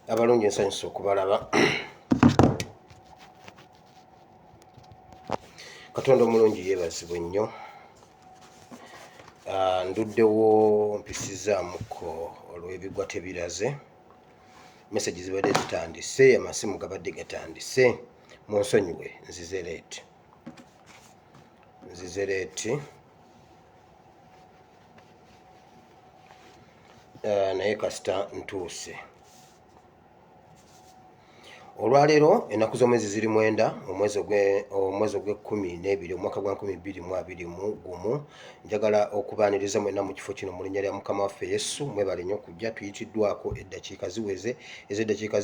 Abalungi nsanyusa okubalaba. Katonda omulungi yeebazibwe nnyo. Nduddewo mpisizaamuko olw'ebigwa tebiraze. Message zibadde zitandise, amasimu gabadde gatandise. Munsonyiwe, nzize leeti. Naye kasita ntuuse. Olwaleero ennaku z'omwezi ziri 9 omwezi ogw'Ekkumi omwaka gwa 2021 njagala okubaaniriza mwenna mu kifo kino mu linnya lya Mukama waffe Yesu. Mwebale nnyo okujja, tuyitiddwako eddakiika ziweze. Ezo eddakiika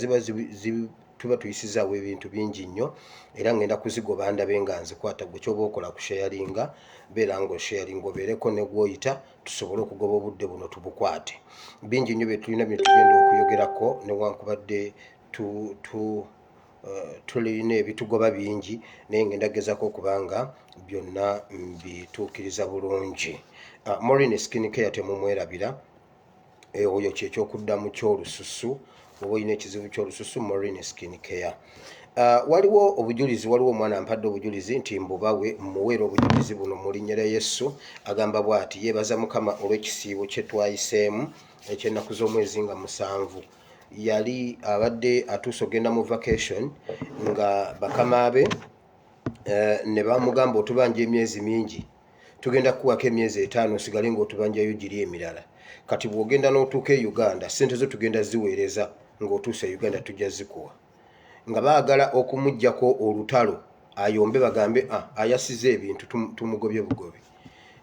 tuba tuyisizaawo ebintu bingi nnyo era ngenda kuzigoba ndabe nga nzikwata. Gwe ky'oba okola ku sharinga, beera ng'osharinga obeereko ne gw'oyita tusobole okugoba obudde buno tubukwate. Bingi nnyo bye tulina bye tugenda okuyogerako newankubadde tulina ebitugoba bingi naye ngenda gezaako okubanga byonna mbituukiriza bulungi. Maureen Skin Care temumwerabira. Oyo ky'ekyokuddamu ky'olususu. Oba olina ekizibu ky'olususu, Maureen Skin Care. Waliwo omwana ampadde obujulizi nti mbubawe muweera obujulizi buno mu linnya lya Yesu. Agamba bw'ati: yeebaza Mukama olw'ekisiibo kye twayiseemu eky'ennaku z'omwezi nga 7. Yali abadde atuuse ogenda mu vacation nga bakama be ne bamugamba otubanja emyezi mingi, tugenda kukuwako emyezi 5 osigale ng'otubanjayo giri emirala. Kati bw'ogenda n'otuuka e Uganda, ssente zo tugenda ziweereza ng'otuuse e Uganda tujja zikuwa. Nga baagala okumuggyako olutalo ayombe bagambe ayasize ebintu tumugobye bugobi.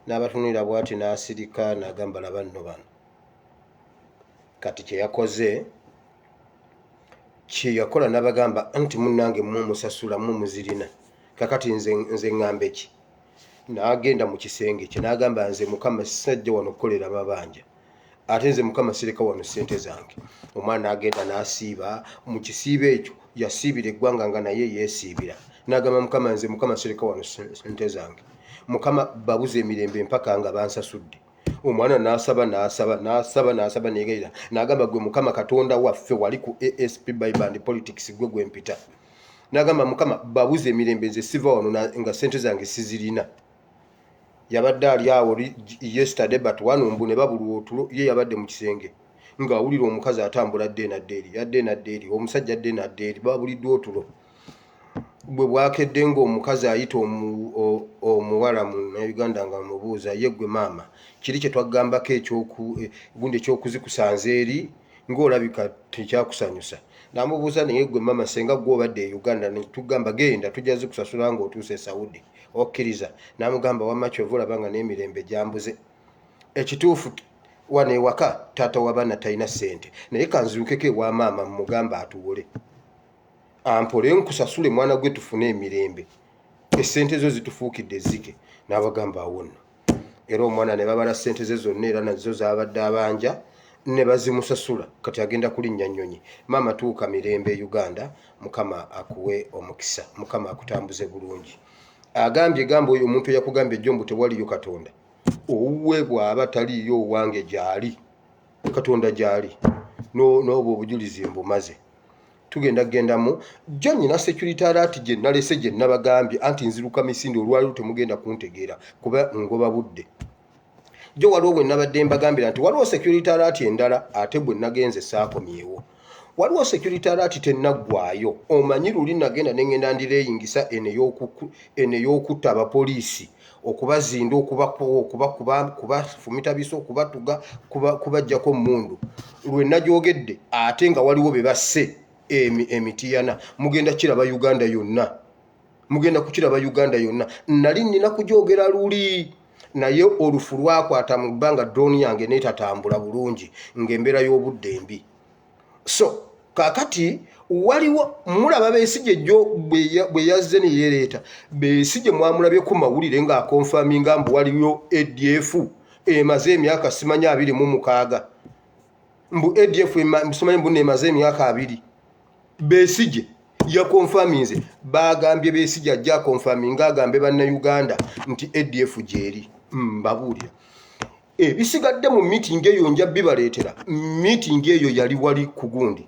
N'abatunulira bw'ati n'asirika n'agamba laba nno bano. Kati kye yakoze yakola n'abagamba nti munnange mumusasula mumuzirina. Kakati nze ŋŋambe ki? N'agenda mu kisenge kye n'agamba nze Mukama sajja wano okukolera mabanja, ate nze Mukama sireka wano ssente zange. Omwana n'agenda n'asiiba mu kisiibo ekyo, yasiibira eggwanga nga naye yeesiibira. N'agamba Mukama nze Mukama sireka wano ssente zange. Mukama babuze emirembe mpaka nga bansasudde. Omwana n'asaba neegayira n'agamba gwe Mukama Katonda waffe wali ku ASP Bible and Politics gwe mpita. N'agamba Mukama babuze emirembe nze siva wano nga ssente zange sizirina. Yabadde ali awo yesterday but wanumbu ne babulwa otulo, ye yabadde mu kisenge ng'awulira omukazi atambula yadde nadde eri, omusajja adde nadde eri, babuliddwa otulo. Bwe bwakedde ng'omukazi ayita omuwala mu Uganda nga mubuuza, ye gwe maama, kiri kye twagambako gundi ekyokuzikusanza eri ng'olabika tekyakusanyusa. N'amubuuza, naye gwe maama senga gw'obadde e Uganda ne tugamba genda tujja zikusasula ng'otuuse e Saudi, okkiriza? N'amugamba wamma kyova olaba nga n'emirembe gyambuze. Ekituufu wano ewaka taata w'abaana talina ssente, naye kanzirukeko ewa maama mugamba atuwole ampole nkusasule mwana gwe tufune emirembe, essente zo zitufuukidde zike. N'abagamba awo nno. Era omwana ne babala ssente ze zonna era nazo zaabadde abanja ne bazimusasula. Kati agenda kulinnya nnyonyi. Maama tuuka mirembe e Uganda, Mukama akuwe omukisa, Mukama akutambuze bulungi. Gamba oyo omuntu eyakugamba ejjombo tewaliyo Katonda, owuwe bw'aba taliyo owange gy'ali, Katonda gy'ali n'obwo obujulizi mbumaze. Tugenda kugendamu jjo nnyina security alert gye nalese gye nabagambye anti nziruka misinde olwaliwo temugenda kuntegeera kuba ngoba budde. Jjo waliwo bwe nabadde mbagambira nti waliwo security alert endala ate bwe nagenze saakomyewo. Waliwo security alert tennaggwaayo. Omanyi luli nagenda ne ngenda ndireyingisa eno ey'okutta abapoliisi, okubazinda, kubafumita biso, kubatuga, kubajjako mmundu. Lwe nagyogedde ate nga waliwo be basse emitiyana, mugenda kiraba Uganda yonna. Nali nnina kugyogera luli naye olufu lwakwata mu bbanga drone yange n'etatambula bulungi ng'embeera y'obudde mbi. So kakati waliwo mulaba Besigye jjo bwe yazze ne yeereeta, Besigye mwamulabye ku mawulire ng'akonfaminga mbu waliwo ADF emaze emyaka simanyi 26. Mbu ADF simanyi mbu emaze emyaka 2. Besigye yakonfaminze, bagambye Besigye ajja akonfaminga agambe bannayuganda nti ADF gyeri. Mbabuulira bisigadde mu meeting eyo nja bibaleetera. Meeting eyo yali wali ku Gundi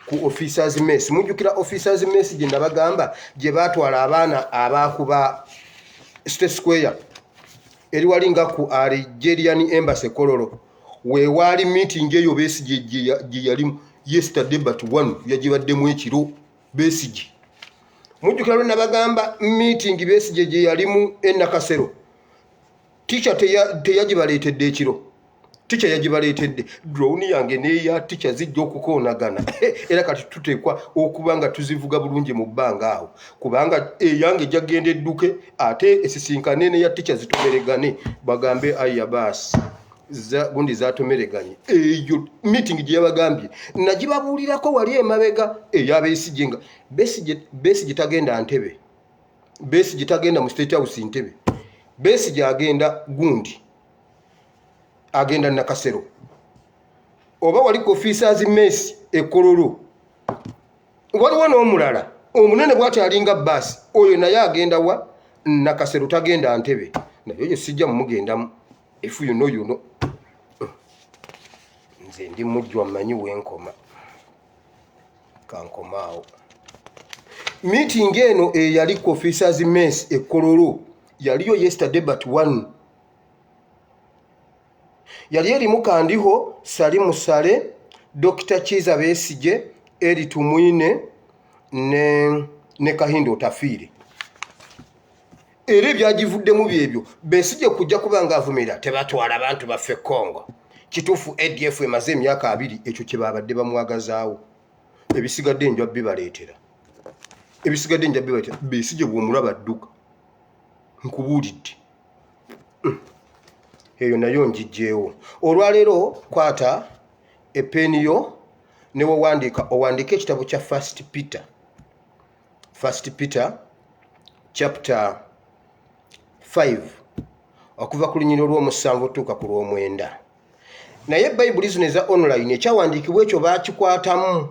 ku officers mess. Mujjukira officers mess gye nabagamba gye baatwala abaana abakuba State Square eri wali nga ku Algerian Embassy Kololo. We wali meeting eyo Besigye gye yali yesterday but one yagibaddemu ekiro Besigye. Mujjukira lwe nabagamba meeting Besigye gye yalimu Nakasero. Teacher teyagibaleetedde ekiro. Teacher yagibaleetedde. Drone yange neya teacher zijja okukoonagana. Era kati tuteekwa okuba nga tuzivuga bulungi mu bbanga awo. Kubanga eyange jagenda edduke ate esisinkane ne ya teacher zitomeregane bagambe aya basi. Gundi zatomereganye. Eyo meeting gye yabagambye. Nagibabuulirako wali emabega eyabeesigye nga Besigye tagenda Ntebe. Besigye tagenda mu State House Ntebe. Besigye agenda Gundi. Agenda Nakasero. Oba wali ku officers mess Kololo. Waliwo n'omulala omunene bw'ati alinga basi oyo naye agenda wa Nakasero tagenda Ntebe. Naye sijja mumugendamu. If you know you know. Nze ndi mujjwa mmanyi wenkoma. Kankomaawo. Meeting eno yali ku officers mess Kololo. Yaliyo yesterday but one. Yali erimu Kandiho, Salimu Sale, Dr. Chiza Besigye, Eri Tumwine ne Kahindo Tafiire. Era byagivuddemu byebyo Besigye kujja kubanga avumira tebatwala abantu baffe Kongo. Kituufu ADF emaze emyaka 2 ekyo kye babadde bamwagazaawo. Ebisigadde njwa bibaleetera. Ebisigadde njwa bibaleetera. Besigye bw'omulaba dduka. Nkubuulidde. Eyo nayo njijjeewo. Olwaleero kwata epeniyo ne owandiika ekitabo kya First Peter chapter 5 okuva ku lunyiriro lw'omusanvu okutuuka ku lw'omwenda. Naye Bayibuli zino eza online ekyawandiikibwa ekyo baakikwatamu.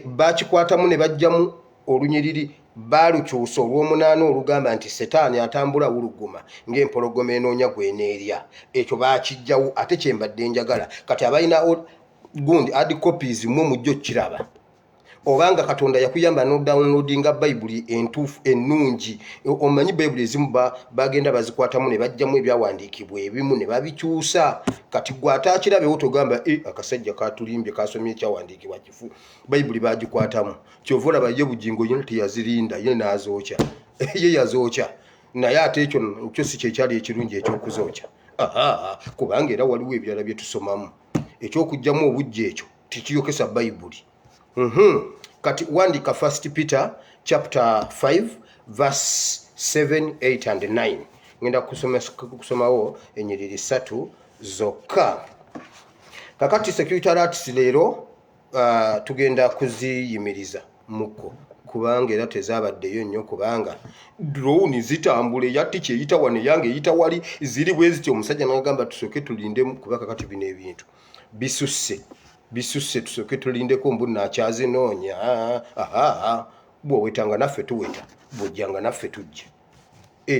Baakikwatamu ne bajjamu olunyiriri balukyusa olw'omunaana olugamba nti Setaani atambula wuluguma ng'empologoma enoonya gweneerya. Ekyo baakijjawo ate kyembadde njagala. Kati abalina Gundi hard copies mwe mujjo kiraba. Obanga Katonda yakuyamba no downloadinga Bayibuli entuufu ennungi. Omanyi Bayibuli ezimu bagenda bazikwatamu ne bajjamu ebyawandiikibwa ebimu ne babikyusa. Kati gwe ataakirabewo togamba akasajja katulimbye kasomye ekyawandiikibwa kifu. Bayibuli bagikwatamu. Kyova olaba ye bugingo yino teyazirinda ye n'azookya. Ye yazookya. Naye ate ekyo si kyekyali ekirungi ekyokuzookya. Kubanga era waliwo ebirala bye tusomamu. Ekyokugjamu obujja ekyo tikiyokesa Bayibuli. Kati wandika First Peter chapter 5 verse 7, 8 and 9. Ngenda kusomawo enyiriri 3 zokka. Kakati security alerts leero tugenda kuziyimiriza muko kubanga era tezabaddeyo nnyo kubanga drone zitambule yatti kyeyita wane yange eyita wali ziri bwezityo omusajja n'agamba tusooke tulinde kuba kakati bino ebintu bisusse tusooke tulindeko mbu nakyazinoonya. Bw'owetanga naffe tuweta bw'ojjanga naffe tujja.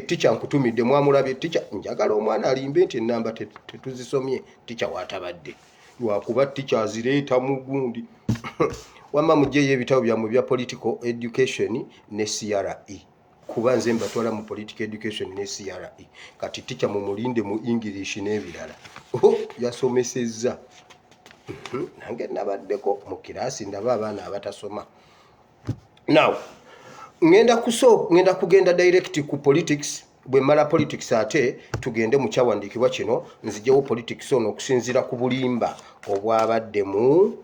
Teacher nkutumidde mwamulabye teacher njagala omwana alimbe nti ennamba tetuzisomye teacher waatabadde lwakuba teacher azireeta mu Gundi. Wamma mujjeyo ebitabo byammwe bya political education ne CRE kuba nze mbatwala mu political education ne CRE. Kati teacher mumulinde mu English n'ebirala. Yasomesezza. Nange nabaddeko mu kiraasi ndaba abaana abatasoma. Now ngenda kugenda direct ku politics. Bwe mala politics ate tugende mu kyawandiikibwa kino nzijewo politics ono okusinziira ku bulimba obwabadde mu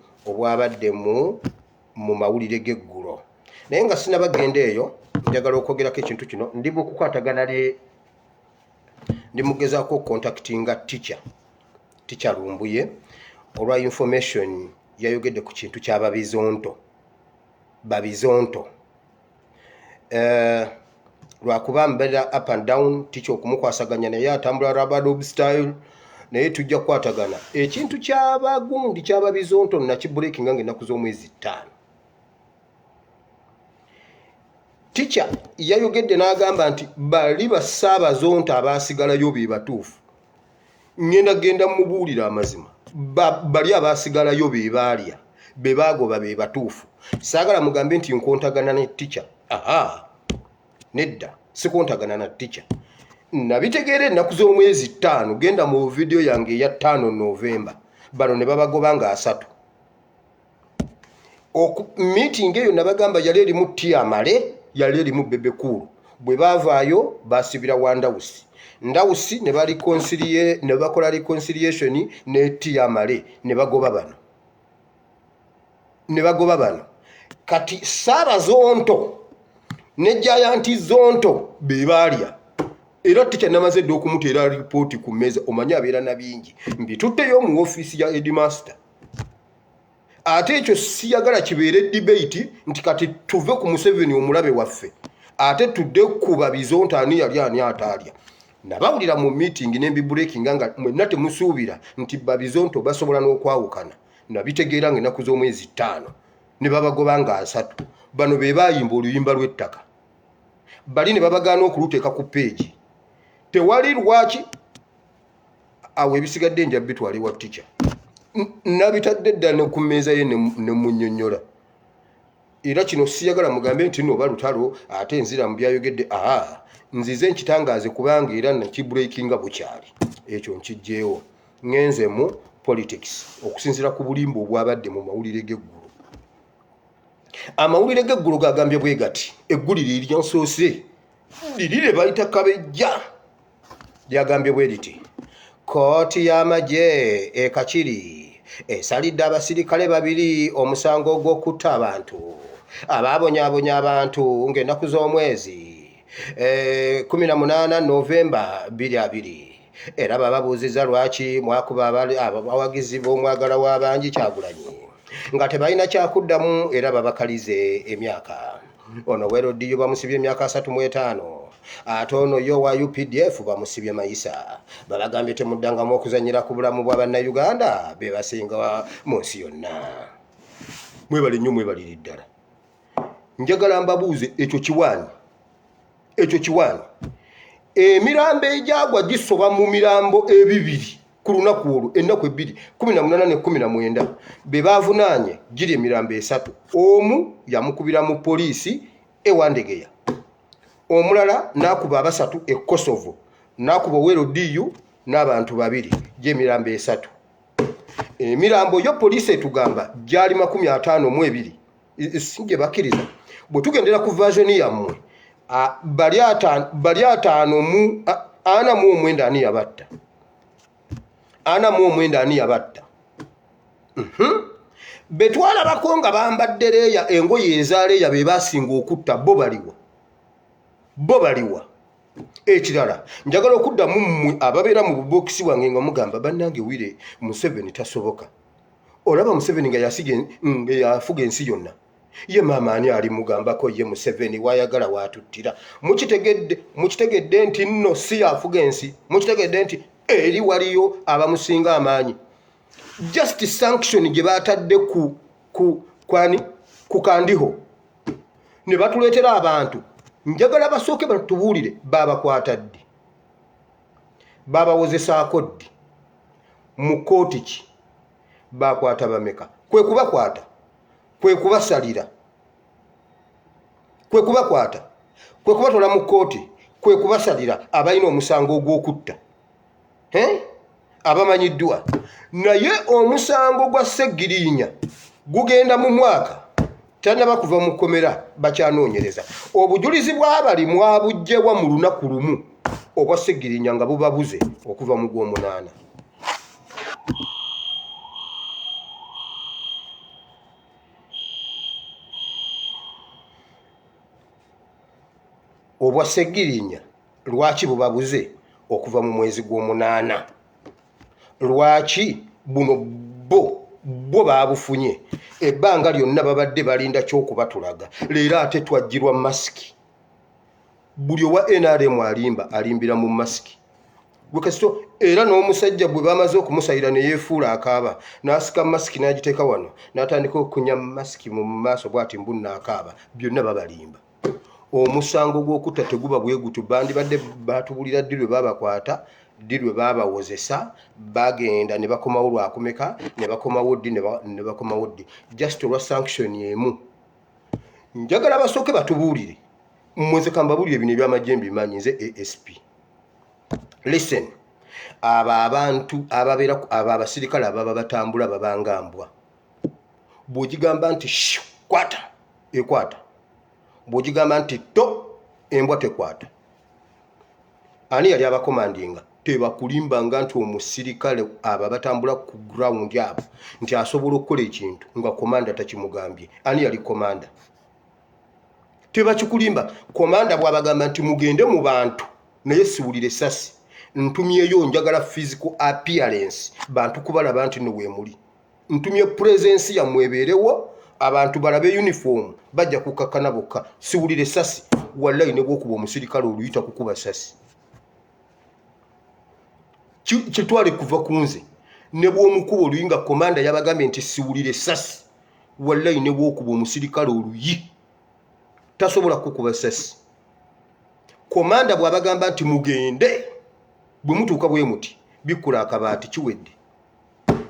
mawulire g'eggulo. Naye nga sinabagenda eyo njagala okwogerako ekintu kino ndi mukukwatagana ndi mugezaako contactinga teacher Lumbuye olwa information yayogedde ku kintu ky'ababizonto. Lwakuba mbeera up and down teacher okumukwasaganya naye atambula rubber style naye tujja kukwatagana ekintu ky'abagundi ky'ababizonto nakibreakinga ng'ennaku z'omwezi 5. Teacher yayogedde n'agamba nti bali basaabazonto abaasigalayo be batuufu ngenda genda mubuulira amazima bali abasigalayo be baalya be baagoba be batuufu saagala mugambe nti nkontagana ne teacher nedda sikontagana na teacher nabitegeera ennaku z'omwezi 5 genda mu video yange ya 5 November bano ne babagoba nga 3 meeting eyo nabagamba yali erimu Tiamale yali erimu Bebekulu bwe baavaayo basibira wa Ndawusi ne bakola reconciliation ne Tiamale ne bagoba bano kati Sara Zonto ne Giant Zonto be baalya era teacher namaze dde okumuteera report ku meza omanya abeera na bingi mbitutteyo mu office ya headmaster ate ekyo siyagala kibeere debate nti kati tuve ku Museveni omulabe waffe ate tudde ku Babizonto ani yali ani ataalya nabawulira mu meeting breaking nga mwenna temusuubira nti Babizonto basobola n'okwawukana nabitegeera ng'ennaku z'omwezi 5 ne babagoba nga 3 bano be baayimba oluyimba lw'ettaka bali ne babagaana okuluteeka ku page tewali lwaki awo ebisigadde nja bitwali wa teacher nabitadde ddala ku mmeeza ye ne munnyonnyola era kino siyagala mugambe nti no balutalo ate nzira mu byayogedde nzize nkitangaaze kubanga era nakibreakinga bukyali ekyo nkijjeewo ngenze mu politics okusinziira ku bulimba obwabadde mu mawulire g'eggulu amawulire g'eggulu gagambye bwe gati eggulire eryansoose lirire bayita Kabejja lyagambye bwe liti kooti y'amagye Kakiri esalidde abasirikale 2 omusango gw'okutta abantu abaabonyaabonya abantu ng'ennaku z'omwezi 18 November 2020 era bababuuziza lwaki mwakuba abawagizi b'omwagala w'abangi Kyagulanyi nga tebalina kyakuddamu era babakalize emyaka ono Werodiyo bamusibye emyaka 35 ate ono yo wa UPDF bamusibye mayisa babagambye temuddangamu okuzanyira ku bulamu bwa bannayuganda be basinga mu nsi yonna mwebale nnyo mwebalire ddala njagala mbabuuze ekyo kiwaani emirambo egyagwa gisoba mu mirambo 2 ku lunaku olwo ennaku 2 18 ne 19 be baavunaanye giri emirambo 3 omu yamukubira mu poliisi ewandegeya omulala nakuba 3 e Kosovo nakuba Werodiyo n'abantu 2 gy'emirambo 3 emirambo yo poliisi etugamba gyali 52 singe bakiriza bwe tugendera ku version yammwe bali 5 ana mu omwenda ani yabatta betwalabako nga bambadde leeya engoye ezaaleeya be basinga okutta bo baliwa ekirala njagala okuddamu mmwe ababeera mu bubokisi wange nga mugamba bannange wire Museveni tasoboka olaba Museveni nga yafuga ensi yonna ye maama ani ali mugambako ye Museveni wayagala watuttira mukitegedde nti nno si yafuga ensi mukitegedde nti eri waliyo abamusinga amaanyi just sanction gye batadde ku kandiho ne batuleetera abantu njagala basooke batubuulire babakwata ddi babawozesaako ddi mu kooti ki bakwata bameka kwe kubakwata kwe kubasalira kwe kubakwata kwe kubatola mu kooti kwe kubasalira abalina omusango ogw'okutta abamanyiddwa naye omusango gwa Ssegiriinya gugenda mu mwaka tannaba kuva mu kkomera bakyanoonyereza obujulizi bw'abali mwabugjewa mu lunaku lumu obwa Ssegiriinya nga bubabuze okuva mu Gw'omunaana obwa Ssegiriinya lwaki bubabuze okuva mu mwezi Gw'omunaana lwaki buno bo baabufunye ebbanga lyonna babadde balinda ky'okubatulaga leero ate twajjirwa masiki buli owa NRM alimbira mu masiki gwekasito era n'omusajja bwe bamaze okumusayira ne yeefuula akaaba n'asika masiki n'agiteeka wano n'atandika okunya masiki mu maaso bw'ati mbunna akaaba byonna babalimba omusango gw'okutta teguba bwe gutu bandibadde batubulira ddi lwe babakwata ddi lwe baabawozesa bagenda ne bakomawo lwakumeka ne bakomawo ddi ne bakomawo ddi just olwa sanction emu. Njagala basooke batubuulire mmweze kambabuulire bino ebyamagye mbimanyi nze ASP. Listen, abo abantu ababeera abo abasirikale ababa batambula babanga mbwa, bw'ogigamba nti kwata ekwata, bw'ogigamba nti to embwa tekwata. Ani yali abakomandinga? Tebakulimbanga nti omusirikale abo batambula ku ground abo nti asobola okukola ekintu nga komanda takimugambye. Ani yali komanda? Tebakikulimba. Komanda bw'abagamba nti mugende mu bantu naye siwulire sasi, ntumyeyo njagala physical appearance, bantu kubalaba nti no weemuli, ntumye presence ya mwebeerewo, abantu balabe uniform bajja kukakana bokka, siwulire sasi. Wallahi ne bw'okuba omusirikale oluyita kukuba sasi kitwale kuva ku nze, ne bw'omukuba oluyinga komanda yabagambye nti siwulire sasi, wallahi ne bw'okuba omusirikale oluyi tasobola kukuba sasi. Komanda bw'abagamba nti mugende, bwe mutuuka bwe muti bikkula akabaati kiwedde.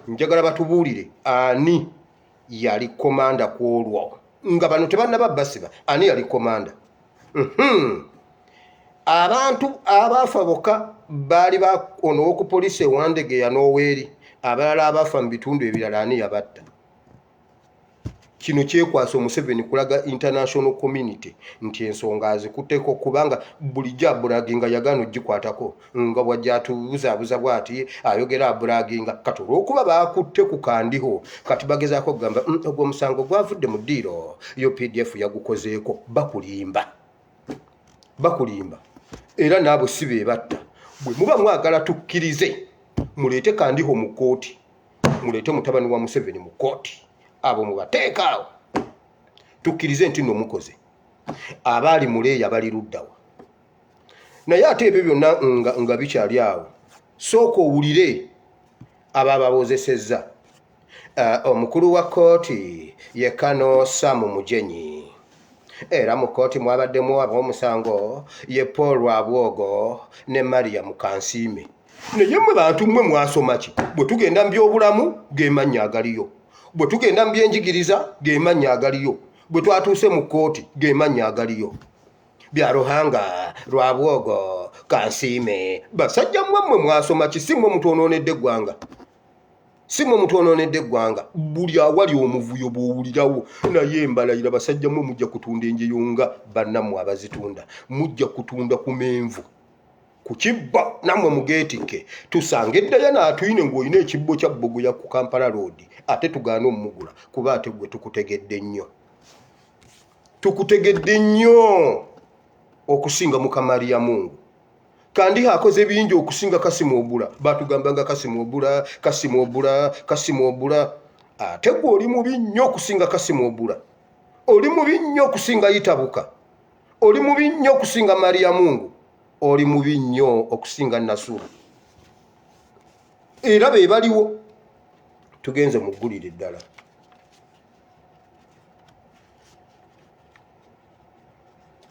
Njagala batubuulire ani yali komanda ku olwo, nga bano tebannaba basiba. Ani yali komanda? Abantu abaafa bokka baali ono w'oku poliisi ewandege ya Noweeri, abalala abaafa mu bitundu ebirala ani yabatta? Kino kyekwasa Museveni kulaga international community nti ensonga azikutteko, kubanga bulijjo abulaginga yagaana ogikwatako nga bwajja atubuzaabuza bw'ati ayogera abulaginga. Kati olw'okuba baakutte ku kandiho kati bagezaako okugamba ogwo omusango gwavudde mu ddiiro UPDF yagukozeeko. Bakulimba era naabo si be batta. Bwe muba mwagala tukkirize muleete kandiho mu kooti, muleete mutabani wa Museveni mu kooti, abo mubateekaawo tukkirize nti nno mukoze. Abaali muleeya bali luddawa. Naye ate ebyo byonna nga bikyali awo, sooka owulire ababawozesezza. Omukulu wa kooti ye Kano Sam Mujenyi, era mu kooti mwabaddemu ab'omusango ye Paul Lwabwogo ne Maria Mukansiime. Naye mwe bantu mmwe mwasoma ki? Bwe tugenda mu byobulamu gemannya agaliyo, bwe tugenda mu byenjigiriza gemannya agaliyo, bwe twatuuse mu kooti gemannya agaliyo. Bya Ruhanga, Lwabwogo, Kansiime, basajja mmwe mwasoma ki? Si mmwe mutonoonedde eggwanga, si mmwe mutonoonedde eggwanga. Buli awali omuvuyo bw'owulirawo. Naye mbalayira basajja mmwe mujja kutunda enjeyo nga bannammwe abazitunda, mujja kutunda ku menvu ku kibbo, nammwe mugeetikke. Tusange eddayo n'atuyine ng'olina ekibbo kya Bbogoya ku Kampala Road ate tugaana omugula, kuba ate gwe tukutegedde nnyo, tukutegedde nnyo okusinga Mukamaria Mungu. Kandi akoze bingi okusinga Kasimu Obula. Batugambanga Kasimu Obula. Ate gwe oli mubi nnyo okusinga Kasimu Obula, oli mubi nnyo okusinga Itabuka, oli mubi nnyo okusinga Maria Mungu, oli mubi nnyo okusinga Nasuru. Era be baliwo. Tugenze mu ggulire ddala.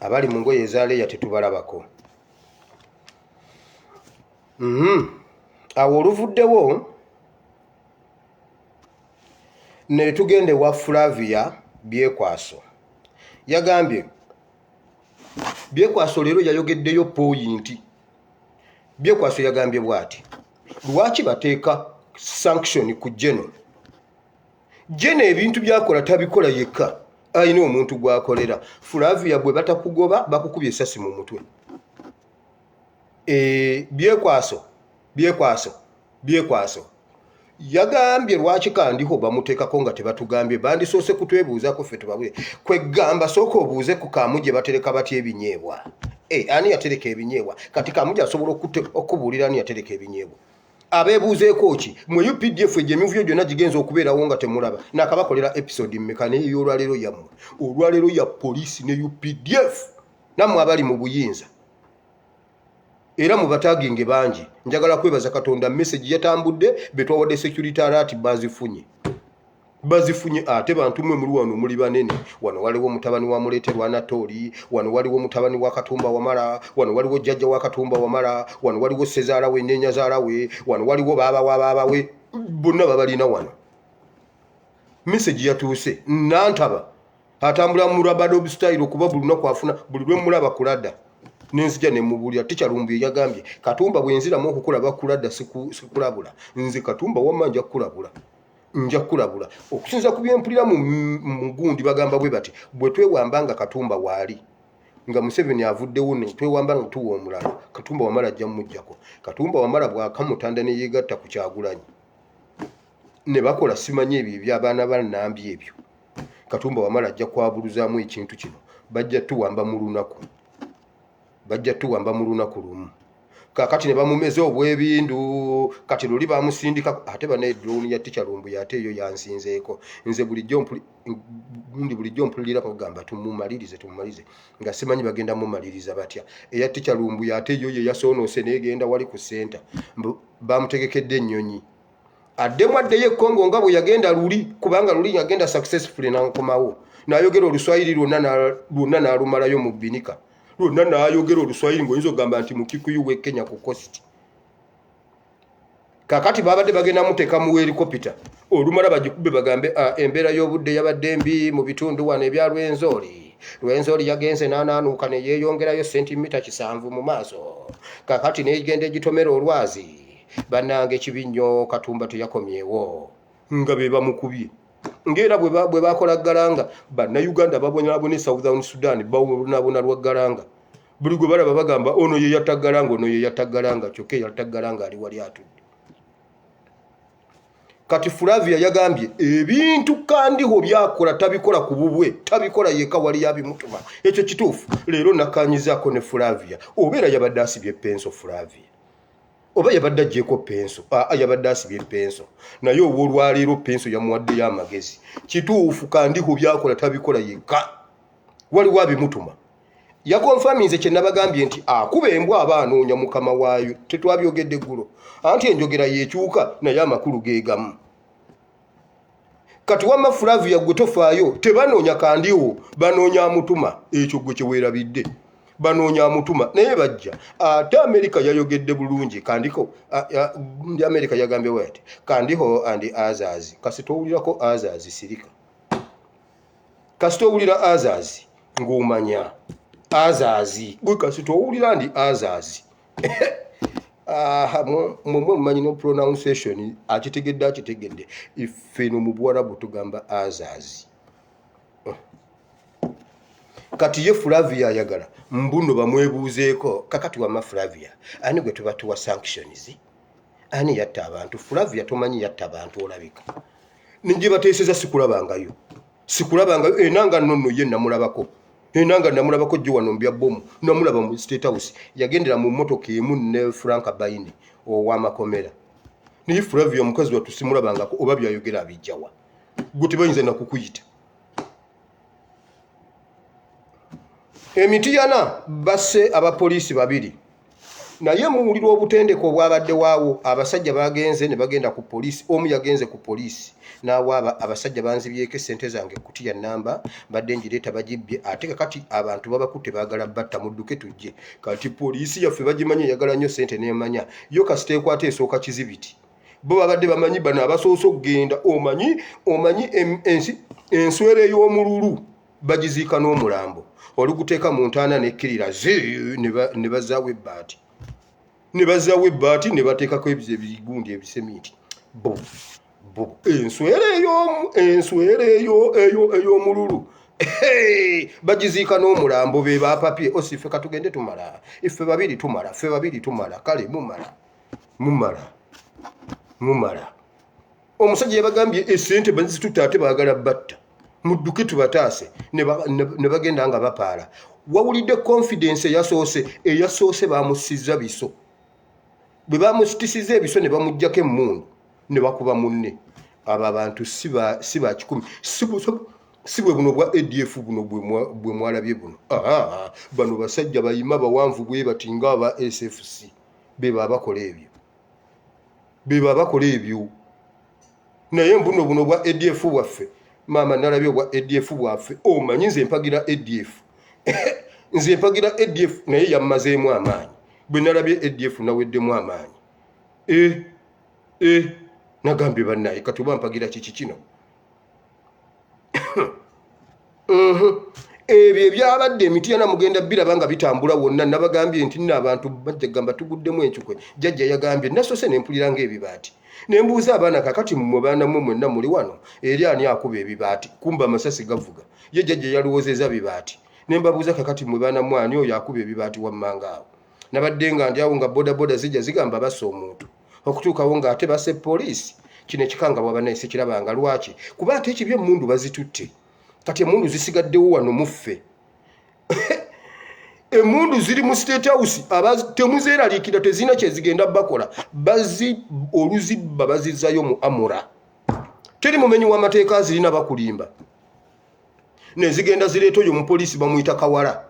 Abali mu ngoye ezaaleeya tetubalabako. Awo oluvuddewo ne tugende wa Flavia Byekwaso. Yagambye Byekwaso leero yayogeddeyo poyinti. Byekwaso yagambye bw'ati, lwaki bateeka sanction ku Jeno? Jeno ebintu byakola tabikola yekka, ayina omuntu gwakolera. Flavia bwe batakugoba bakukubye essasi mu mutwe. Byekwaso yagambye lwaki kandiho bamuteekako nga tebatugambye? Bandisoose kutwebuuzako ffe tubabule. Kwegamba sooka obuuze ku Kamu gye batereka batya ebinyeebwa. Ani yatereka ebinyeebwa? Kati Kamu asobola okubuulira ani yatereka ebinyeebwa. Abeebuuzeeko ki? Mwe UPDF egy'emivuyo gyonna gigenza okubeerawo nga temulaba. Nakabakolera episode mmeka naye y'olwaleero yammwe. Olwaleero ya poliisi ne UPDF nammwe abali mu buyinza. Era mu bataginge bangi. Njagala kwebaza Katonda message yatambudde betwawadde security alert bazifunye. bazifunye ate bantu mwe muri wano muri banene wano waliwo mutabani wa muleterwa Anatoli wano waliwo mutabani wa Katumba Wamala wano waliwo jjajja wa Katumba Wamala wano waliwo Sezaala we nenya zaala we wano waliwo baba we bonna babalina wano message yatuuse nantaba atambula mu Rabado style kuba buluna kwafuna bulwe mulaba kulada nenzija ne mubulya tikyalumbi yagambye Katumba bwenzira mu okukulaba kulada sikulabula nze Katumba wamanja kulabula nja kulabula okusinza kubyempulira mu gundi bagamba bwe bati bwe twewambanga Katumba waali nga Museveni avuddewo ne twewambanga tuwa omulala Katumba Wamala ajja mujjako Katumba Wamala bwakamutanda ne yegatta ku Kyagulanyi ne bakola simanye ebyo by'abaana bannambye ebyo Katumba Wamala ajja kwabuluzaamu ekintu kino bajja tuwamba mu lunaku lumu kakati ne bamumeza obwebindu kati luli bamusindika ate bane drone ya Tikyalumbu yate eyo yansinzeeko nze bulijjo mpulira kugamba tumumalirize nga simanyi bagenda mumaliriza batya eya Tikyalumbu yate eyo ye yasoonose negenda wali ku center bamutegekedde ennyonyi addemu addeyo Kongo nga bwe yagenda luli kubanga luli yagenda successfully nankomawo n'ayogera Oluswayiri lwonna n'alumalayo mu Binika lwonna n'ayogera Oluswayiri ng'oyinza okugamba nti mu Kikuyu w'e Kenya ku coast kakati babadde bagenda muteeka mu helicopter olumala bagikubbe bagambe embeera y'obudde yabadde mbi mu bitundu wano ebya Lwenzori yagenze n'anaanuuka ne yeeyongerayo sentimita 7 mu maaso kakati n'egenda egitomera olwazi bannange ekibinnyo Katumba teyakomyewo nga be bamukubye ngera bwe bakola Galanga bannayuganda babonabone Southern Sudan bawonabona lwa Galanga buli gwe balaba bagamba ono ye yatta Galanga kyokka yatta Galanga ali wali atudde kati Flavia yagambye ebintu kandiho byakola tabikola ku bubwe tabikola yeka wali yabimutuma ekyo kituufu leero nakanyizaako ne Flavia obeera yabadde asibye penso Flavia oba yabadde ajjeko penso yabadde asibye penso naye olwaleero penso yamuwadde y'amagezi kituufu kandiho byakola tabikola yeka waliwo abimutuma yakonfaminze kye nabagambye nti akuba embwa abaanoonya mukama waayo tetwabyogedde eggulo anti enjogera yeekyuka naye amakulu geegamu kati wamma Flavia gwe tofaayo tebanoonya kandiho banoonya amutuma ekyo gwe kyeweerabidde banoonya amutuma naye bajja ate Amerika yayogedde bulungi kandiko ndi Amerika yagambye wati kandiho and others kasitowulirako others sirika kasitowulira others ng'omanya others gwe kasitowulira ndi others mwe mumanyi no pronunciation akitegedde ife no mu Bwarabu tugamba others kati ye Flavia ayagala mbuno bamwebuuzeeko kakati wamma Flavia ani gwe tubatuwa sanctions ani yatta abantu Flavia tomanyi yatta abantu olabika ninje bateeseza sikulabangayo enanga nonno ye namulabako jjo wano mbya bomu namulaba mu State House yagendera mu motoka emu ne Frank Baine ow'amakomera ni Flavia omukazi watusimulabangako oba byayogera abijjawa gwe tebayinza nakukuyita Emitiyana basse abapoliisi 2 naye muwulira obutendeko obwabadde waawo abasajja bagenze ne bagenda ku poliisi omu yagenze ku poliisi n'awaaba abasajja banzibyeko sente zange kutiya namba badde njireeta bagibbye ate kakati abantu babakutte baagala batta mudduke tujje kati poliisi yaffe bagimanye yagala nnyo sente neemanya yo kasiteekwate esooka kizibiti bo babadde bamanyi bano abasoose okugenda omanyi enswera ey'omululu bagiziika n'omulambo oluguteeka mu ntaana nekkirira ne bazaawo ebbaati ne bateekako ebigundi ebisemiti enswera eyo ey'omululu bagiziika n'omulambo be bapapye osife katugende tumala ife babiri tumala kale mumala omusajja yabagambye esente bazitutte ate baagala batta mudduke tubataase ne bagenda nga bapaala wawulidde confidence eyasoose bamusizza biso bwe bamusitisiza ebiso ne bamuggyako emmundu ne bakuba munne abo abantu si ba 10 si bwe buno bwa ADF buno bwe mwalabye buno bano basajja bayima bawanvu bwe batinga aba SFC be babakola ebyo naye buno bwa ADF bwaffe mama nalabye bwa ADF bwaffe omanyi nze mpagira ADF nze mpagira ADF naye yammazeemu amaanyi bwe nalabye ADF naweddemu amaanyi nagambye bannaye kati oba mpagira kiki kino ebyo ebyabadde emityana mugenda biraba nga bitambula wonna nabagambye nti nno abantu bajja gamba tuguddemu enkukwe jjajja yagambye nasose ne mpulira ng'ebibaati ne mbuuza abaana kakati mmwe baana mmwe mwenna muli wano eri ani akuba ebibaati kumba amasasi gavuga ye jjajja yalowoozeza bibaati ne mbabuuza kakati mmwe baana mmwe ani oyo akuba ebibaati wammanga awo nabadde nga ndi awo nga bodaboda zijja zigamba bassa omuntu okutuukawo ng'ate basse poliisi kino ekikanga bw'abanaye sikirabanga lwaki kuba ate ekibyo emmundu bazitutte kati emmundu zisigaddewo wano muffe emmundu ziri mu State House temuzeeraliikira tezina kyezigenda bakola oluzibba bazizzayo mu amura teri mumenyi w'amateeka zirina bakulimba nezigenda zireeta oyo mupoliisi bamuyita kawala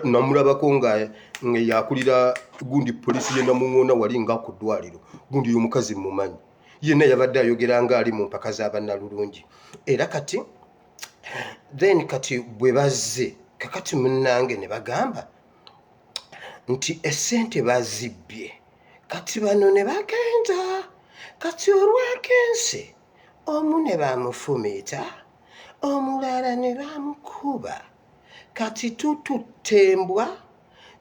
namulabako nga yakulira gundi poliisi ye Namuŋŋoona wali nga ku ddwaliro gundi y'omukazi mumanyi yenna yabadde ayogera nga ali mu mpaka z'abannalulungi era kati then kati bwe bazze kakati munnange ne bagamba nti essente bazibbye kati bano ne bagenda kati olwakense omu ne bamufumiita omulala ne bamukuba kati tututembwa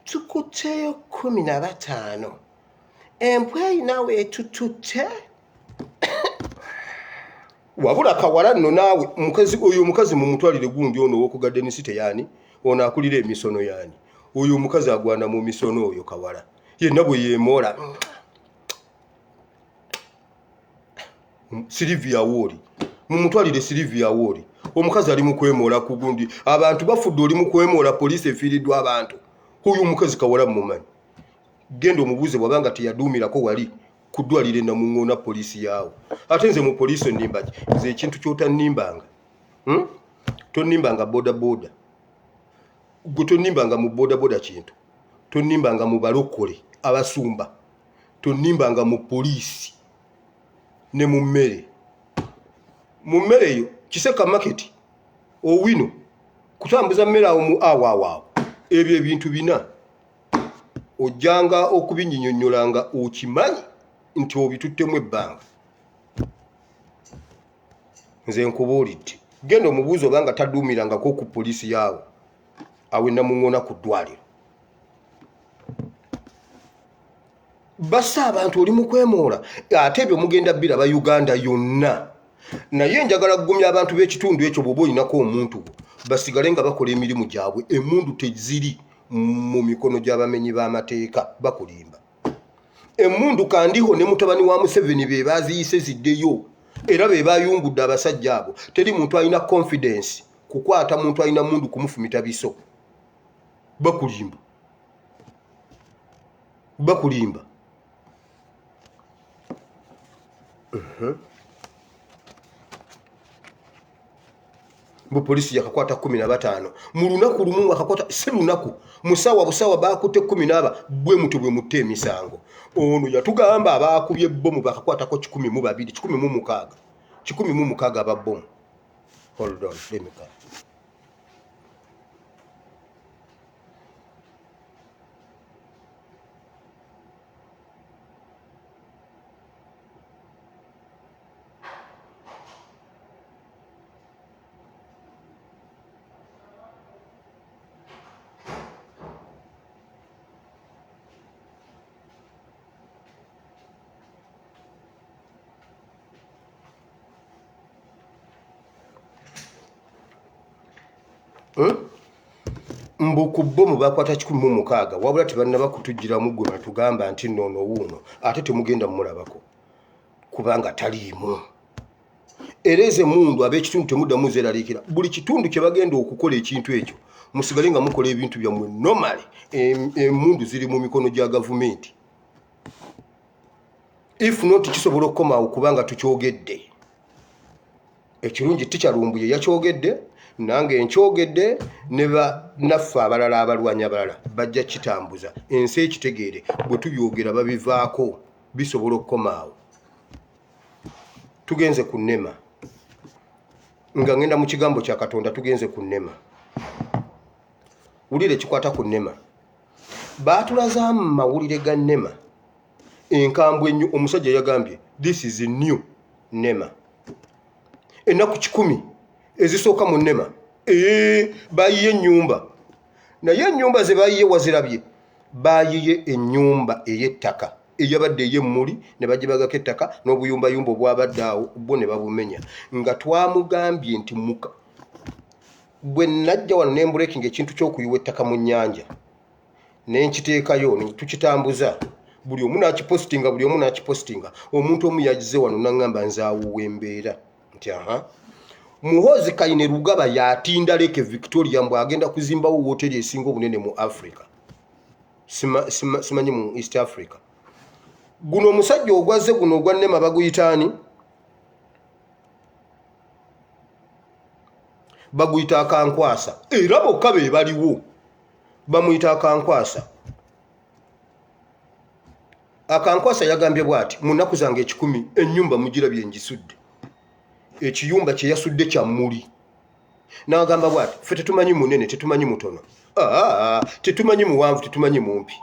tukutteyo 15 empwa inawe tututte wabula kawala nno naawe oyo omukazi mumutwalire gundi ono ow'okugadde nisite yaani ono akulira emisono yaani oyo omukazi agwana mu misono oyo kawala yenna bwe yeemoola Silivia Woli mumutwalire Silivia Woli omukazi ali mu kwemoola ku gundi abantu bafudde oli mu kwemoola poliisi efiiriddwa abantu oyo omukazi kawala mumanyi genda omubuuze bw'abanga teyaduumirako wali kuddwalire Namuŋŋoona poliisi yaawo ate nze mu poliisi onnimbaki nze ekintu ky'otannimbanga tonnimbanga bodaboda gwe tonnimbanga mu bodaboda kintu tonnimbanga mu balokole abasumba tonnimbanga mu poliisi ne mu mmere eyo Kiseka market owino kutambuza mmere awo mu awaawo ebyo ebintu bina ojjanga okubinnyonnyolanga okimanyi nti obituttemu ebbanga nze nkubuulidde genda omubuuzo obanga taduumirangako ku poliisi yaawo awe Namuŋŋoona ku ddwaliro bassa abantu oli mu kwemoola ate ebyo mugenda biraba Uganda yonna naye njagala kugumya abantu b'ekitundu ekyo bw'oba olinako omuntu basigale nga bakola emirimu gyabwe emmundu teziri mu mikono gy'abamenyi b'amateeka bakulimba emmundu kandiho ne mutabani wa Museveni be baziyise ziddeyo era be bayungudde abasajja abo teri muntu alina confidence kukwata muntu alina mundu kumufumita biso bakulimba bu polisi yakakwata 15 mu lunaku lumu akakwata si lunaku musawa busawa bakutte 17 bwe mutu bwe mutte emisango ono yatugamba abakubye bomu bakakwatako 12 16 aba bomu. Hold on, let me come. Mbuku bomu bakwata 16 wabula tebanaba kutujjiramu gwe batugamba nti nnono wuuno ate temugenda mulabako kubanga taliimu ereze mundu ab'ekitundu temuddamu zeeraliikira buli kitundu kye bagenda okukola ekintu ekyo musigale nga mukola ebintu byammwe normally emundu ziri mu mikono gya gavumenti if not kisobola okukomawo kubanga tukyogedde ekirungi tikyalumbuye yakyogedde nange nkyogedde neba naffe abalala abalwanyi abalala bajja kitambuza ensi ekitegeere bwe tubyogera babivaako bisobola okukomaawo tugenze kunema nga ngenda mu kigambo kya Katonda tugenze kunema ulire kikwata kunema batulazaamu mawulire ga nema enkambwe ennyo omusajja yagambye this is a new nema ennaku 10 ezisooka mu nema bayiye ennyumba naye ennyumba ze bayiye wazirabye bayiye ennyumba ey'ettaka eyabadde ey'emmuli ne bagibagako ettaka n'obuyumbayumba obwabadde awo bo ne babumenya nga twamugambye nti muka bwe najja wano ne mbulekinga ekintu ky'okuyiwa ettaka mu nnyanja ne nkiteekayo tukitambuza buli omu n'akipositinga omuntu omu yagize wano n'aŋŋamba nzaawuwa embeera nti Muhoozi Kayine Rugaba yatinda Lake Victoria mbw agenda kuzimbawo woteri esinga obunene mu Africa simanyi mu East Africa guno omusajja ogwazze guno ogwa nema baguyitaani baguyita akankwasa era bokka be baliwo bamuyita akankwasa akankwasa yagambye bw'ati mu nnaku zange 10 ennyumba mugirabye ngisudde ekiyumba kye yasudde kya mmuli n'agamba bw'ati ffe tetumanyi munene tetumanyi mutono tetumanyi muwanvu tetumanyi mumpi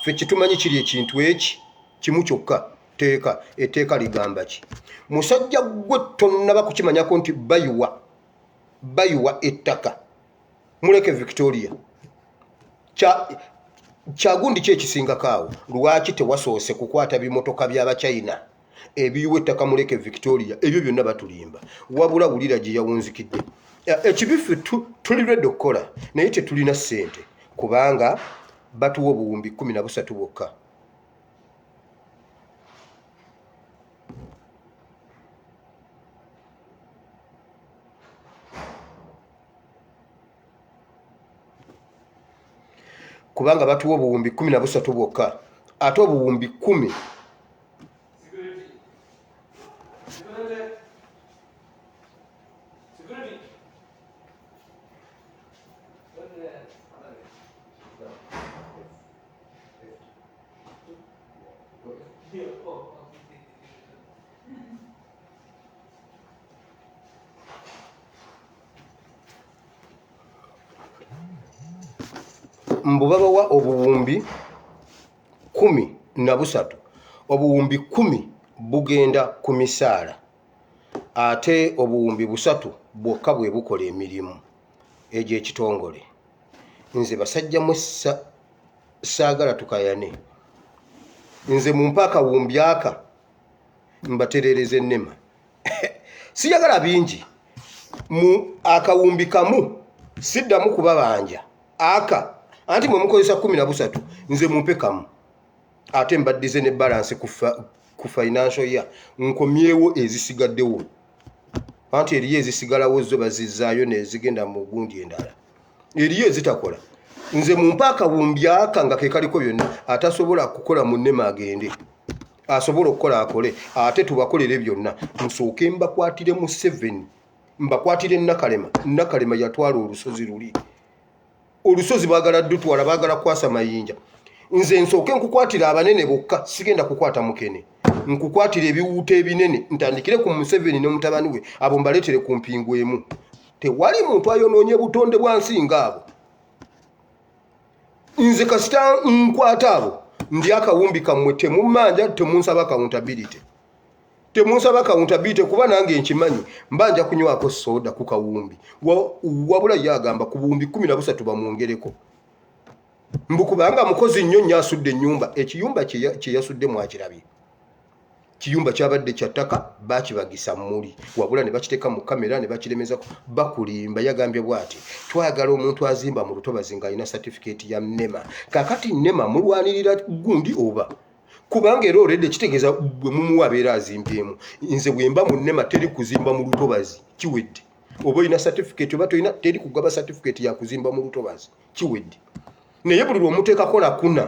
ffe kitumanyi kiri ekintu eki kimu kyokka teeka etteeka ligamba ki musajja gwe tonnaba kukimanyako nti bayiwa ettaka muleke Victoria kyagundi ki ekisingako awo lwaki tewasoose kukwata bimotoka by'Abachina ebiyiwa ettaka muleke Victoria ebyo byonna batulimba wabula wulira gye yawunzikidde ekibifu tuli redde okukola naye tetulina ssente kubanga batuwa obuwumbi 13 bwokka kubanga batuwa obuwumbi 13 bwokka ate obuwumbi 10 mbu babawa obuwumbi 13 obuwumbi 10 bugenda ku misaala ate obuwumbi 3 bwokka bwe bukola emirimu egy'ekitongole nze basajja mwessa saagala tukayane nze mumpa akawumbi aka mbaterereza ennema siyagala bingi mu akawumbi kamu siddamu kubabanja aka anti mwe mukozesa 13 nze mumpe kamu ate mbaddize ne balance ku financial year nkomyewo ezisigaddewo anti eriyo ezisigalawo zo bazizaayo nezigenda mu gundi endala eriyo ezitakola nze mumpa akawumbi aka nga ke kaliko byonna atasobola kukola mu nnema agende asobola okukola akole ate tubakolere byonna musooke mbakwatire mu 7 mbakwatire nakalema yatwala olusozi luli olusozi baagala ddutwala baagala kwasa mayinja nze nsooke nkukwatira abanene bokka sigenda kukwata mukene nkukwatira ebiwuuta ebinene ntandikire ku Museveni ne mutabani we abo mbaleetere ku mpingu emu tewali muntu ayonoonye butonde bwansi ngaabo nze kasita nkwata abo ndi akawumbi kammwe temumanja temunsaba accountability kuba nange nkimanyi mbanja kunywako soda ku kawumbi wabula yagamba ku buwumbi 13 bamwongereko mbukubanga mukozi nnyo nnyo asudde ennyumba ekiyumba kye yasudde mwakirabye kiyumba kyabadde kyattaka bakibagisa mmuli wabula ne bakiteeka mu kamera ne bakiremezako bakulimba yagambye bw'ati twagala omuntu azimba mu lutobazi ng'alina certificate ya nema kakati nema mulwanirira gundi oba kubanga era olredde kitegeeza bwe mumuwa abeera azimbyemu nze bwe mba mu nema teri kuzimba mu lutobazi kiwedde oba olina certificate oba tolina teri kugaba certificate ya kuzimba mu lutobazi kiwedde naye buli lwomuteekako lakuna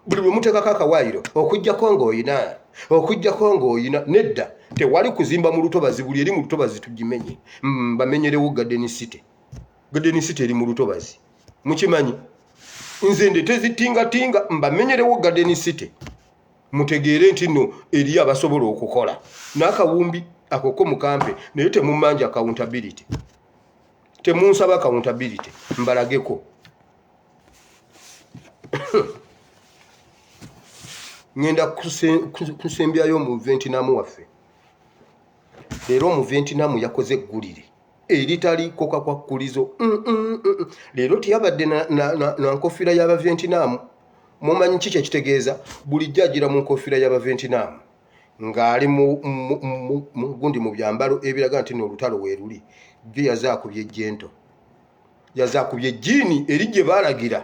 buli lwomuteekako akawaayiro okujjako ng'oyina nedda tewali kuzimba mu lutobazi buli eri mu lutobazi tugimenye bamenyerewo Garden City eri mu lutobazi mukimanyi nze nde tezitingatinga mbamenyerewo Garden City mutegeere nti nno eri abasobola okukola n'akawumbi akoko mukampe naye temumanja accountability temunsaba accountability mbalageko ngenda kusembyayo mu Vietnam waffe leero mu Vietnam yakoze eggulire eritali koka kwa kulizo leero tiyabadde na nkofira y'aba Vietnam mumanyi kiki ekitegeeza bulijjo agira mu nkofira y'aba Vietnam ng'ali gundi mu byambalo ebiraga nti n'olutalo weeruli bye yazaakubye ejjento yazaakubye ejjiini eri gye baalagira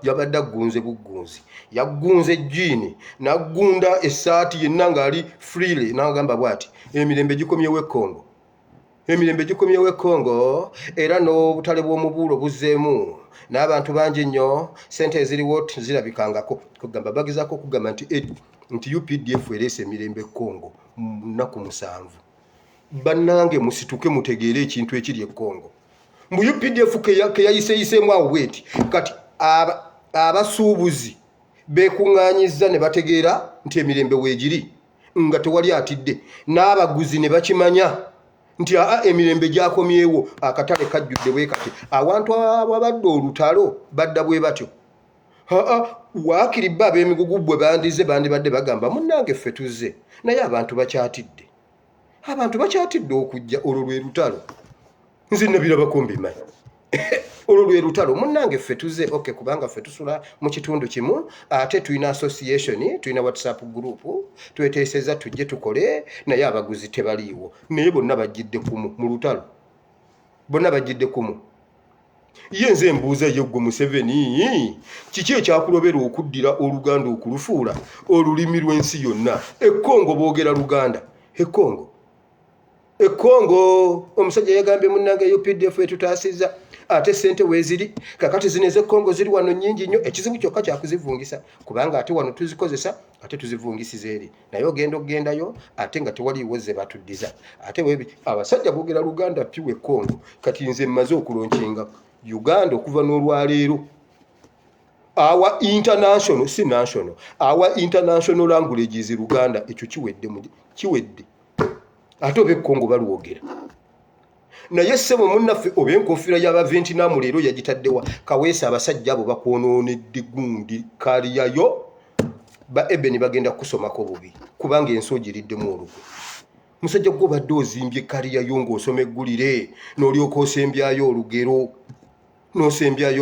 yabadde aggunze buggunzi yaggunze ejjiini n'aggunda essaati yenna ng'ali freely n'agamba bw'ati emirembe gikomyewo e Congo emirembe gikomyewo e Congo era n'obutale bw'omubuulo buzzeemu n'abantu bangi nnyo sente eziriwo zirabikangako kugamba bagezaako okugamba nti UPDF ereese emirembe e Congo mu nnaku 7 bannange musituke mutegeere ekintu ekiri e Congo mu UPDF ke yayiseeyiseemu awo bweti kati abasuubuzi beekuŋŋaanyizza ne bategeera nti emirembe weegiri nga tewali atidde n'abaguzi ne bakimanya nti emirembe gyakomyewo akatale kajjudde bwe kati awantu ababadde olutalo badda bwe batyo waakiri bba ab'emigugu bwe bandize bandibadde bagamba munnange ffe tuzze naye abantu bakyatidde okujja olwo lwe lutalo nze nabirabako mbimanyi olwo lwe lutalo munnange ffe tuzze okay kubanga ffe tusula mu kitundu kimu ate tulina association tulina WhatsApp group tweteeseza tujje tukole naye abaguzi tebaliiwo naye bonna bajjidde kumu mu lutalo bonna bajjidde kumu ye nze mbuuza ye gwe Museveni kiki ekyakulobera okuddira Oluganda okulufuula olulimi lw'ensi yonna Congo boogera Luganda Congo omusajja yagambye munnange UPDF etutaasizza ate sente weeziri kakati zino ez'Congo ziri wano nnyingi nnyo ekizibu kyokka kyakuzivungisa kubanga ate wano tuzikozesa ate tuzivungisiza eri naye ogendayo ate nga tewaliiwo ze batuddiza ate webi abasajja boogera Luganda piwe Congo kati nze mmaze okulonkinga Uganda okuva n'olwaleero our international languages Luganda ekyo kiwedde ate obe Congo balwogera naye ssebo munnaffe oba enkofiira y'aba Vietnam leero yagitaddewa kaweesa abasajja abo bakwonoonedde gundi kaliyayo ba ebeni bagenda kusomako bubi kubanga ensi ogiriddemu olugwe musajja gwo badde ozimbye kaliyayo ng'osoma eggulire n'olyoka osembyayo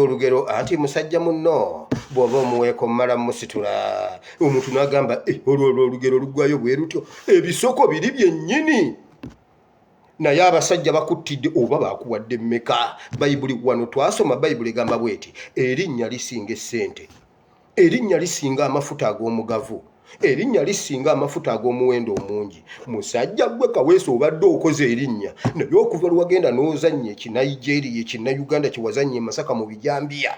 olugero anti musajja munno bw'oba omuweeko mmala musitula omuntu n'agamba olwo olugero luggwayo bwe lutyo ebisoko biri byennyini naye abasajja bakuttidde oba bakuwadde mmeka bayibuli wano twasoma bayibuli egamba bweti erinnya lisinga essente erinnya lisinga amafuta ag'omugavu erinnya lisinga amafuta ag'omuwendo omungi musajja gwe kaweesa obadde okoze erinnya naye okuva lwagenda n'ozannya ekinigeria ekinnayuganda kyewazannya Masaka mu bijambiya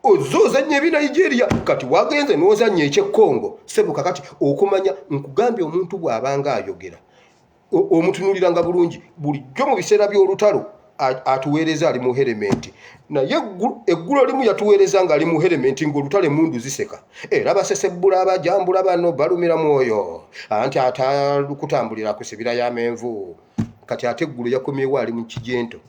ozozannya ebinigeria kati wagenze n'ozannya eky'Congo sebo kakati okumanya nkugambye omuntu bw'abanga ayogera omutunuliranga bulungi bulijjo mu biseera by'olutalo atuweereza ali mu elementi naye eggulo limu yatuweereza nga ali mu elementi ng'olutale mundu ziseka era basesebbula abajambula bano balumira mwoyo anti atakutambulira ku sibira y'amenvu kati ate eggulo yakomyewo ali mu kijento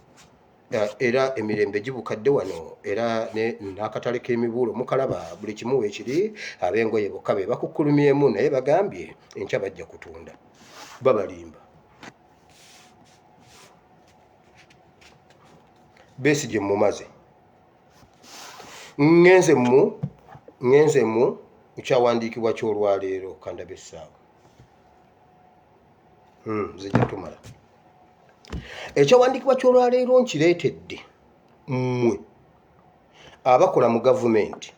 era emirembe gibukadde wano era n'akatale k'emibuulo mukalaba buli kimu weekiri ab'engoye bokka be bakukkulumyemu naye bagambye enkya bajja kutunda babalimba Besigye mumaze ngenze mu ekyawandiikibwa ky'olwaleero kandabe essaawa zijja tumala ekyawandiikibwa ky'olwaleero nkireetedde mmwe abakola mu gavumenti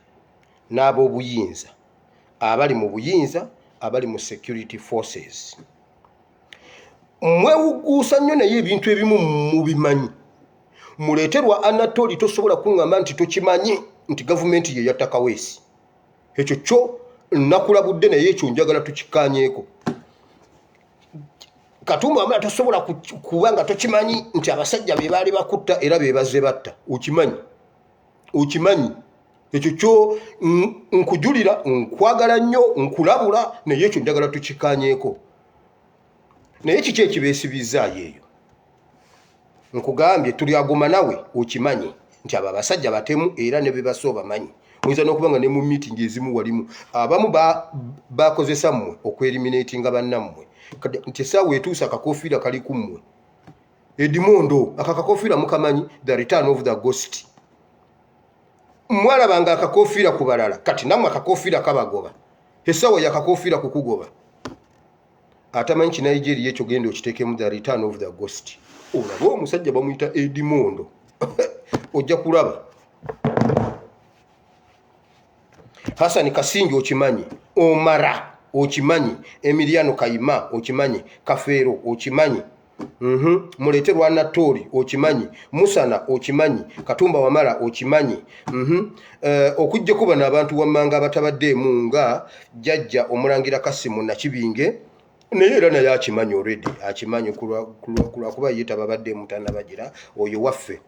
n'ab'obuyinza abali mu buyinza abali mu security forces mwewuguusa nnyo naye ebintu ebimu mubimanyi muleeterwa Anatoli tosobola kuŋŋamba nti tokimanyi nti gavumenti ye yatta Kaweesi ekyo kyo nakulabudde naye ekyo njagala tukikaanyeeko Katumba amala tosobola kuba nga tokimanyi nti abasajja be baali bakutta era be bazze batta okimanyi ekyo kyo nkujulira nkwagala nnyo nkulabula naye ekyo njagala tukikanyeko naye kiki ekibeesibizaayo eyo nkugambye tuli aguma nawe okimanyi nti abo abasajja batemu era ne be baso bamanyi muyinza n'okuba nga ne mu meeting ezimu walimu abamu bakozesa mmwe okweliminatinga bannammwe nti essaawa etuusa akakofiira kali ku mmwe Edimondo akakakofiira mukamanyi the return of the ghost mwalabanga akakofiira ku balala kati nammwe akakofiira kabagoba essaawa yakakofiira kukugoba atamanyi kinigeria ekyo genda okiteekemu the return of the ghost olaba omusajja bamuyita Edimondo ojja kulaba Hassan Kasingi okimanyi Omara okimanyi Emiliano Kayima okimanyi Kafeero okimanyi Mulete Rwana Tori okimanyi Musana okimanyi Katumba Wamala okimanyi okujja kuba n'abantu wammanga abatabaddeemu nga jjajja omulangira Kasimu Nakibinge naye era naye akimanyi already akimanyi kuba yita babadde mutanabagira oyo waffe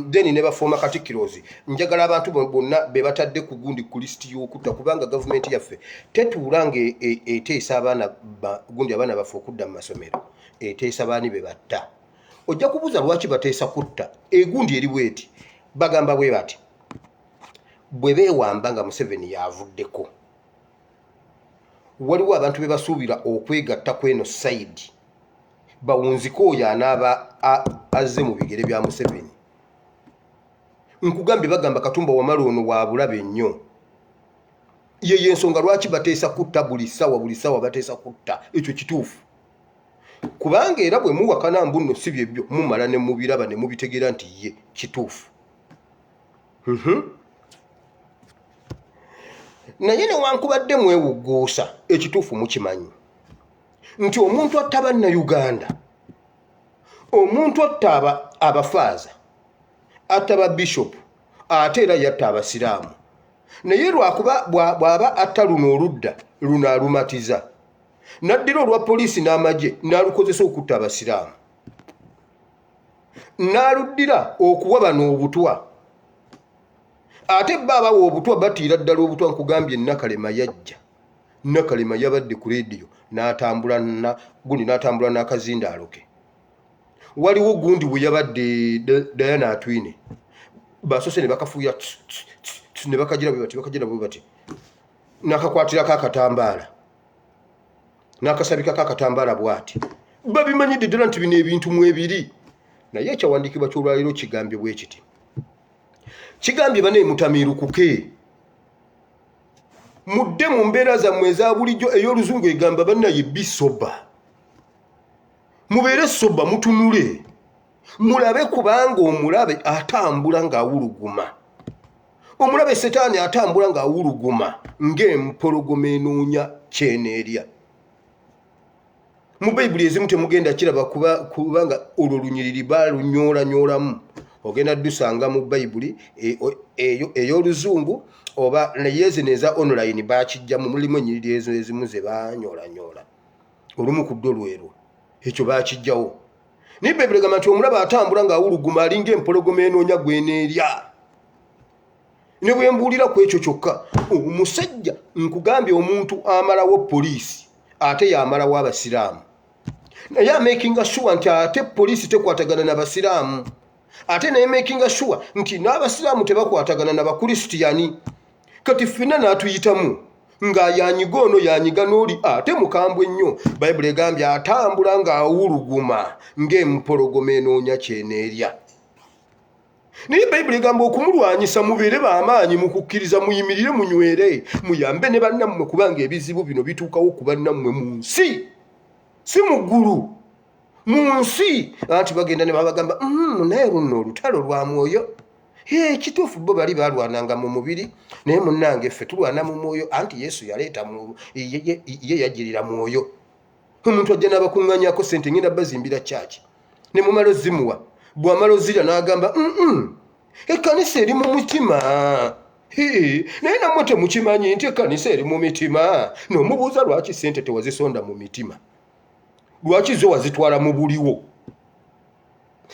deni ne bafooma Katikirozi njagala abantu bonna be batadde ku gundi ku listi y'okutta kubanga gavumenti yaffe tetuulanga eteesa abaana gundi abaana baffe okudda mu masomero eteesa baani be batta ojja kubuuza lwaki bateesa kutta egundi eri bweti bagamba bwe bati bwe beewamba nga Museveni yavuddeko waliwo abantu be basuubira okwegatta kweno side bawunziko oyo anaaba azze mu bigere bya Museveni nkugambye bagamba Katumba Wamala ono wa bulabe nnyo ye ensonga lwaki bateesa kutta buli ssaawa bateesa kutta ekyo kituufu kubanga era bwe muwakana mbuno si byebyo mumala ne mubiraba ne mubitegeera nti ye kituufu naye newankubadde mwewuguusa ekituufu mukimanyi nti omuntu atta bannayuganda omuntu atta abafaaza atta babishopu ate era yatta abasiraamu naye lwakuba bw'aba atta luno oludda luno alumatiza naddira olwa poliisi n'amagye n'alukozesa okutta abasiraamu n'aluddira okuwa bano obutwa ate baba obutwa batiira ddala obutwa nkugambye Nakalema yajja Nakalema yabadde ku radio n'atambula n'akazindaalo ke waliwo gundi bwe yabadde Diana Atwine basose ne bakafuuya ne bakagira bwe bati n'akakwatirako akatambaala n'akasabikako akatambaala bw'ati babimanyidde ddala nti bino ebintu mu ebiri naye ekyawandiikibwa ky'olwaliro kigambye bwe kiti kigambye bane mutamirukuke mudde mu mbeera zammwe eza bulijjo ey'oluzungu egamba bannaye bisoba mubeere soba mutunule mulabe kubanga omulabe atambula ng'awuluguma omulabe setaani atambula ng'awuluguma ng'empologoma enoonya kyeneerya mu bayibuli ezimu temugenda kiraba kubanga olwo lunyiriri baalunyoolanyolamu ogenda dusanga mu bayibuli ey'oluzungu oba neyezi online bakijjamu mulimu enyiriri ezo ezimu ze banyolanyola olumu ku ddo lweru ekyo bakijjawo naye bayibuli egamba nti omulaba atambula ng'awuluguma alinga empologoma enoonya gweneerya ne bwe mbuulira ku ekyo kyokka omusajja nkugambye omuntu amalawo poliisi ate yamalawo abasiraamu naye amakinga sure nti ate poliisi tekwatagana n'abasiraamu ate naye makinga sure nti n'abasiraamu tebakwatagana n'abakristiani kati ffenna n'atuyitamu ng'ayanyiga ono yanyiga n'oli ate mukambwe nnyo bayibuli egambye atambula ng'awuluguma ng'empologoma enoonya kyeneerya naye bayibuli egamba okumulwanyisa mubeere b'amaanyi mu kukkiriza muyimirire munywere muyambe ne bannammwe kubanga ebizibu bino bituukawo ku bannammwe mu nsi si mu ggulu mu nsi anti bagenda ne babagamba naye luno olutalo lwa mwoyo kituufu bo bali balwananga mu mubiri naye munnange ffe tulwana mu mwoyo anti Yesu yaleeta ye yajjirira mwoyo omuntu ajja n'abakuŋŋanyako ssente ngenda bazimbira kyaki ne mumala ozimuwa bw'amala ozirya n'agamba ekkanisa eri mu mutima naye nammwe temukimanyi nti ekkanisa eri mu mitima n'omubuuza lwaki ssente tewazisonda mu mitima lwaki zo wazitwala mu buliwo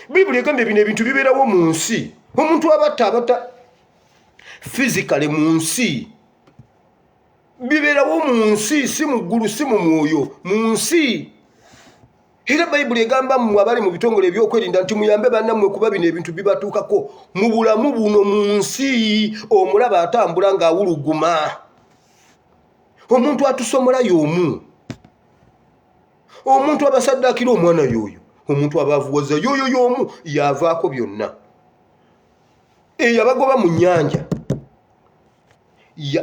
Bibuli egambye bino ebintu bibeerawo mu nsi. Omuntu abatta physically mu nsi. Bibeerawo mu nsi, si mu ggulu, si mu mwoyo, mu nsi. Era Bayibuli egamba mmwe abali mu bitongole ebyokwerinda nti muyambe bannammwe kuba bino ebintu bibatuukako mu bulamu buno mu nsi. Omulaba atambula ng'awuluguma. Omuntu atusomola y'omu. Omuntu abasaddakira omwana y'oyo. Omuntu abavuwaza y'oyo y'omu yavaako byonna. Eyabagoba mu nnyanja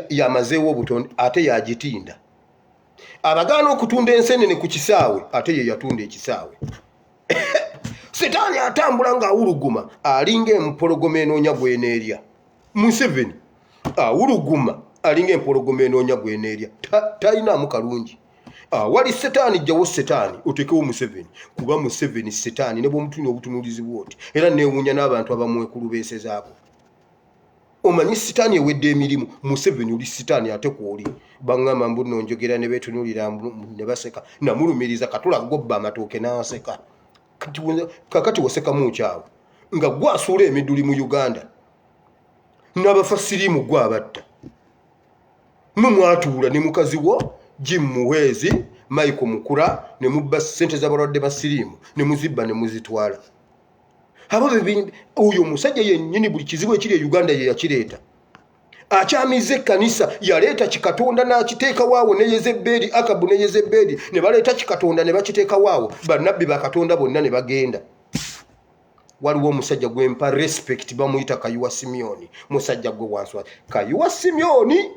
yamazeewo obutonde ate yagitinda. Abagaana okutunda ensenene ku kisaawe ate ye yatunda ekisaawe. Setaani atambula ng'awuluguma alinga empologoma enoonya gw'eneerya. Museveni awuluguma alinga empologoma enoonya gw'eneerya. Tayinaamu kalungi. Wali setaani jjawo setaani otekewo Museveni. Kuba Museveni setaani ne bw'omutunya obutunuulizi bw'oti. Era neewuunya n'abantu abamwekulubeesezaako. Omanyi sitaani ewedde emirimu. Museveni oli sitaani ate kw'oli. Baŋŋamba mbu nno njogera ne beetunuulira ne baseka. Namulumiriza katula gobba amatooke n'aseka. Kakati wasekamu nkyawe. Nga gwasuula emidduli mu Uganda. N'abafa siriimu gwe abatta. Mwatuula ne mukazi wo Jim Muhwezi, Michael Mukura, ne mubba ssente z'abalwadde ba siriimu, ne muzibba ne muzitwala. Oyo musajja yennyini buli kizibu ekiri e Uganda ye yakireeta. Akyamize ekkanisa yaleeta kikatonda n'akiteeka waawo ne Yezebbeeri, Akabu ne Yezebbeeri ne baleeta kikatonda ne bakiteeka waawo. Bannabbi ba Katonda bonna ne bagenda. Waliwo omusajja gwempa respect bamuyita Kayuwa Simeoni. Musajja gwe wanswa. Kayuwa Simeoni.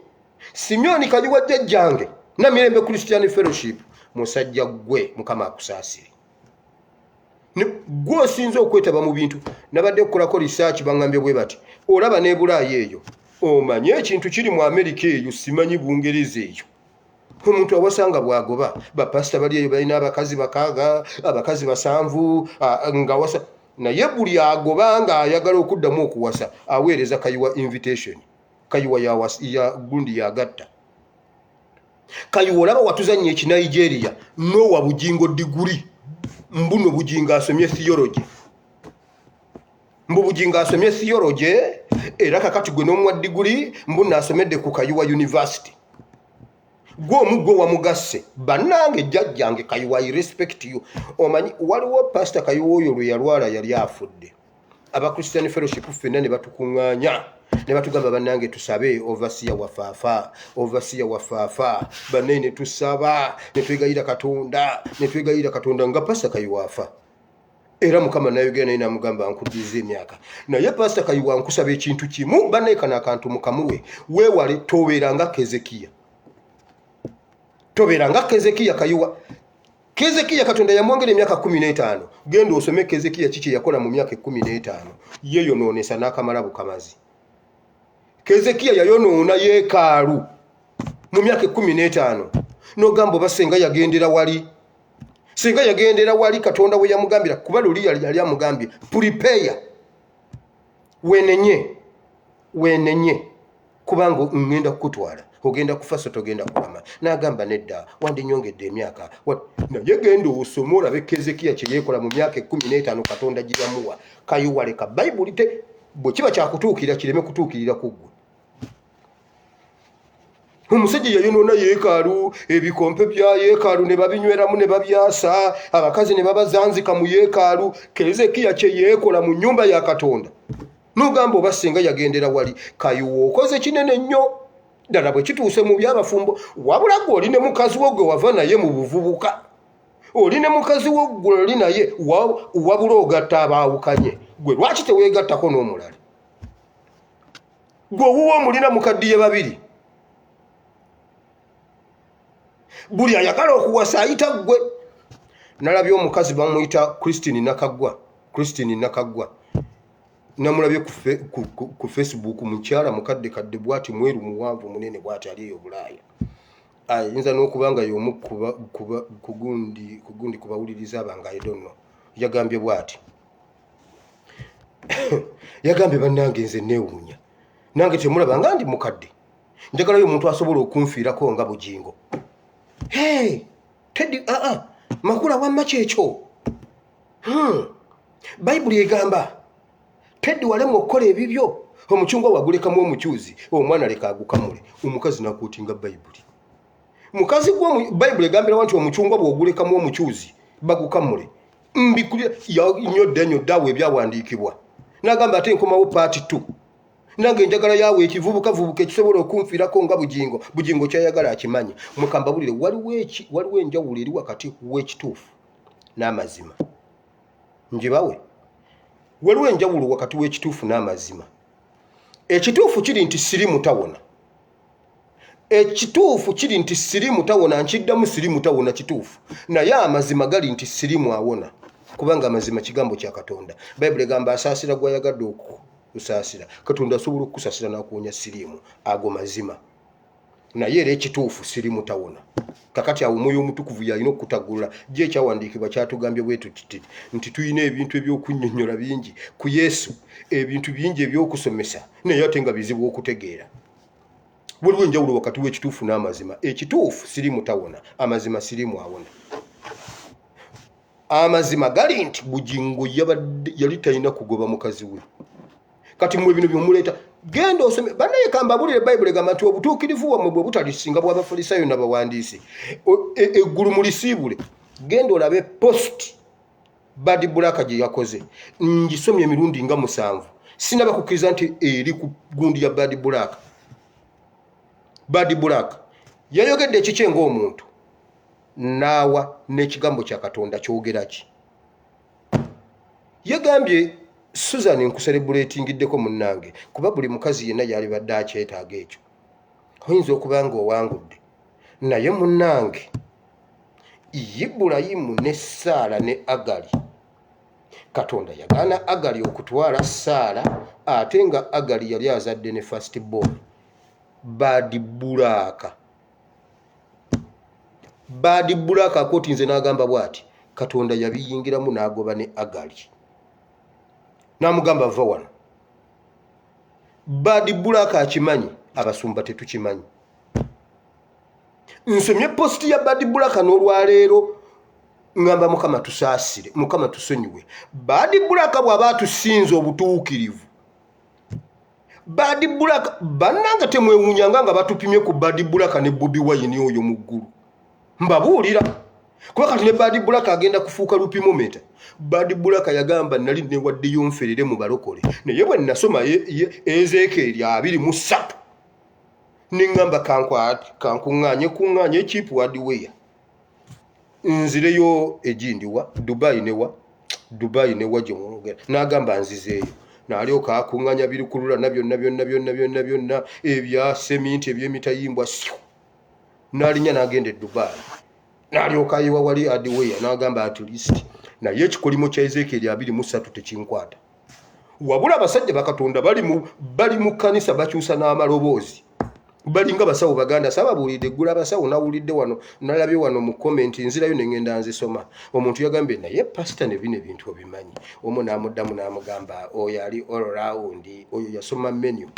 Simeoni Kayuwa jjajjange. Na Mirembe Christian Fellowship. Musajja gwe Mukama akusaasire. Gwe osinza okwetaba mu bintu. Nabadde okukolako research baŋŋambye bwe bati. Olaba ne Bulaaya eyo. Omanyi ekintu kiri mu Amerika eyo simanyi Bungereza eyo. Omuntu awasanga bwagoba. Bapasita bali eyo balina abakazi 6, abakazi 7 nga wasa. Naye buli agoba nga ayagala okuddamu okuwasa aweereza Kayuwa invitation. Kayuwa ya gundi yagatta. Kayuwa olaba watuzannya eki Nigeria Nowa Bugingo diguri. Mbuno Bujinga asomye theology. Mbu Bujinga asomye theology era kakati gwe n'omwa diguri mbuna asomedde ku Kayuwa University. Gwe omuggo wa mugasse bannange jjajjange Kayuwa I respect you. Omanyi waliwo pastor Kayuwa oyo lwe yalwala yali afudde. Aba Christian Fellowship ffenna ne batukuŋŋaanya ne batugamba bannange tusabe overseer wafaafa banne ne tusaba ne twegayira Katonda nga pastor Kayuwa afa. Era Mukama nayogera naye namugamba nkuddiza emyaka. Naye pastor Kayuwa nkusaba ekintu kimu banne kana akantu mukamuwe weewale tobeeranga Kezekiya. Tobeeranga Kezekiya Kayuwa. Kezekiya Katonda yamwongera emyaka 15. Genda osome Kezekiya kiki yakola mu myaka 15. Yeeyonoonesa n'akamala bukamazi. Kezekiya yayonoona yeekaalu mu myaka 15. N'ogamba oba senga yagendera wali. Senga yagendera wali Katonda we yamugambira kuba luli yali amugambye prepare. Wenenye kubanga ngenda kukutwala. Ogenda kufa so togenda kulama. N'agamba nedda wandinyongedde emyaka. Naye genda osome olabe Kezekiya kye yeekola mu myaka 15 Katonda gye yamuwa. Kayuwa leka Bayibuli bwe kiba kyakutuukira kireme kutuukirira ku ggwe. Omusajja yayonoona yeekaalu, ebikompe bya yeekaalu ne babinyweramu ne babyasa, abakazi ne babazanzika mu yeekaalu. Kezekiya kye yeekola mu nnyumba ya Katonda. N'ogamba oba senga yagendera wali. Kayuwa okoze kinene nnyo. Ddala bwe kituuse mu byabafumbo wabula gwe oli ne mukazi wo gwe wava naye mu buvubuka. Oli ne mukazi wo gwe oli naye wabula ogatta abaawukanye. Gwe lwaki teweegattako n'omulala? Gwe wuwo mulina mukaddiye babiri. Buli ayagala okuwasa ayita gwe. Nalabye omukazi bamuyita Christine Nakaggwa. Namulabye ku Facebook mukyala mukadde bwati mweru muwanvu munene bwati ali eyo Bulaaya. Ayinza n'okubanga y'omu kugundi kubawuliriza abanga I don't know. Yagambye bwati. Yagambye bannange nze neewuunya. Nange temulaba nga ndi mukadde. Njagalayo omuntu asobola okunfiirako nga Bugingo. Hey! Teddy makula wamma kyekyo. bayibuli egamba teddi walemu okukola ebibyo omucungwa wagulekamu omukyuzi omwana leka agukamule omukazi nakuutinga bayibuli mukazi bayibuli egambira nti omucungwa bwogulekamu omukyuzi bagukamule mbikulira nyodde awo ebyawandiikibwa nagamba ate nkomawo paati 2 nange njagala yawe ekivubukavubuka ekisobola okunfiirako nga bugingo kyayagala akimanyi mukambabulire waliwo enjawulo eri wakati w'ekituufu n'amazima njibawe waliwo enjawulo wakati w'ekituufu n'amazima ekituufu kiri nti sirimu tawona ekituufu kiri nti sirimu tawona nkiddamu sirimu tawona kituufu naye amazima gali nti sirimu awona kubanga amazima kigambo kya Katonda bayibuli egamba asaasira gwayagadde okusaasira Katonda asobola okusaasira n'akuwonya sirimu ago mazima naye era ekituufu sirimu tawona kakati awo omwoyo omutukuvu yalina okutagulula gye ekyawandiikibwa kyatugambye bwetu nti tulina ebintu ebyokunnyonnyola bingi ku Yesu ebintu bingi ebyokusomesa naye ate nga bizibu okutegeera waliwo enjawulo wakati w'ekituufu n'amazima ekituufu sirimu tawona amazima sirimu awona amazima gali nti bugingo yali talina kugoba mukazi we kati mwe bino byomuleeta genda osome banaye kambabulire bayibuli egamba nti obutuukirivu wammwe bwe butalisinga bw'abafalisaayo n'abawandiisi eggulu mulisiibule genda olabe post Badi Bulaka gye yakoze ngisomye emirundi nga 7 sinaba kukkiriza nti eri ku gundi ya Badi Bulaka yayogedde ekikye ng'omuntu naawa n'ekigambo kya Katonda kyogera ki yagambye Susan nkuserebulatingiddeko munnange kuba buli mukazi yenna yali badde akyetaaga ekyo oyinza okuba nga owangudde naye munnange Ibulayimu ne Saala ne Agali Katonda yagaana Agali okutwala Saala ate nga Agali yali azadde ne first born Badi Bulaka akotinze n'agamba bw'ati Katonda yabiyingiramu n'agoba ne Agali namugamba va wano Badi Bulaka akimanyi abasumba tetukimanyi nsomye posti ya Badi Bulaka n'olwaleero ngamba Mukama tusaasire Mukama tusonyiwe Badi Bulaka bw'aba tusinze obutuukirivu Badi Bulaka bannanga temwewuunyanga nga batupimye ku Badi Bulaka ne Bobi Wine oyo mu ggulu mbabuulira kuba kati ne Badi Bulaka agenda kufuuka lupimometa Badi Bulaka yagamba nali newaddeyo nferere mu balokole naye bwe nasoma Ezekiel 23 nengamba kankuŋŋaanye cheap hardware nzireyo egindiwa Dubai newa gye mwogera n'agamba nzizeeyo n'alyoka akuŋŋaanya birikulula byonna ebya seminti ebyemitayimbwa n'alinya n'agenda e Dubai n'alyoka ayiwa wali hardware n'agamba at least naye ekikolimo kya Ezekiel 23 tekinkwata wabula abasajja bakatonda bali mu kanisa bakyusa n'amaloboozi balinga basawo baganda sababuulidde eggula abasawo nawulidde wano nalabye wano mu komenti nzirayo nengenda nzisoma omuntu yagambye naye pasita ne bino ebintu obimanyi omwo n'amuddamu n'amugamba oyo ali all round oyo yasoma menu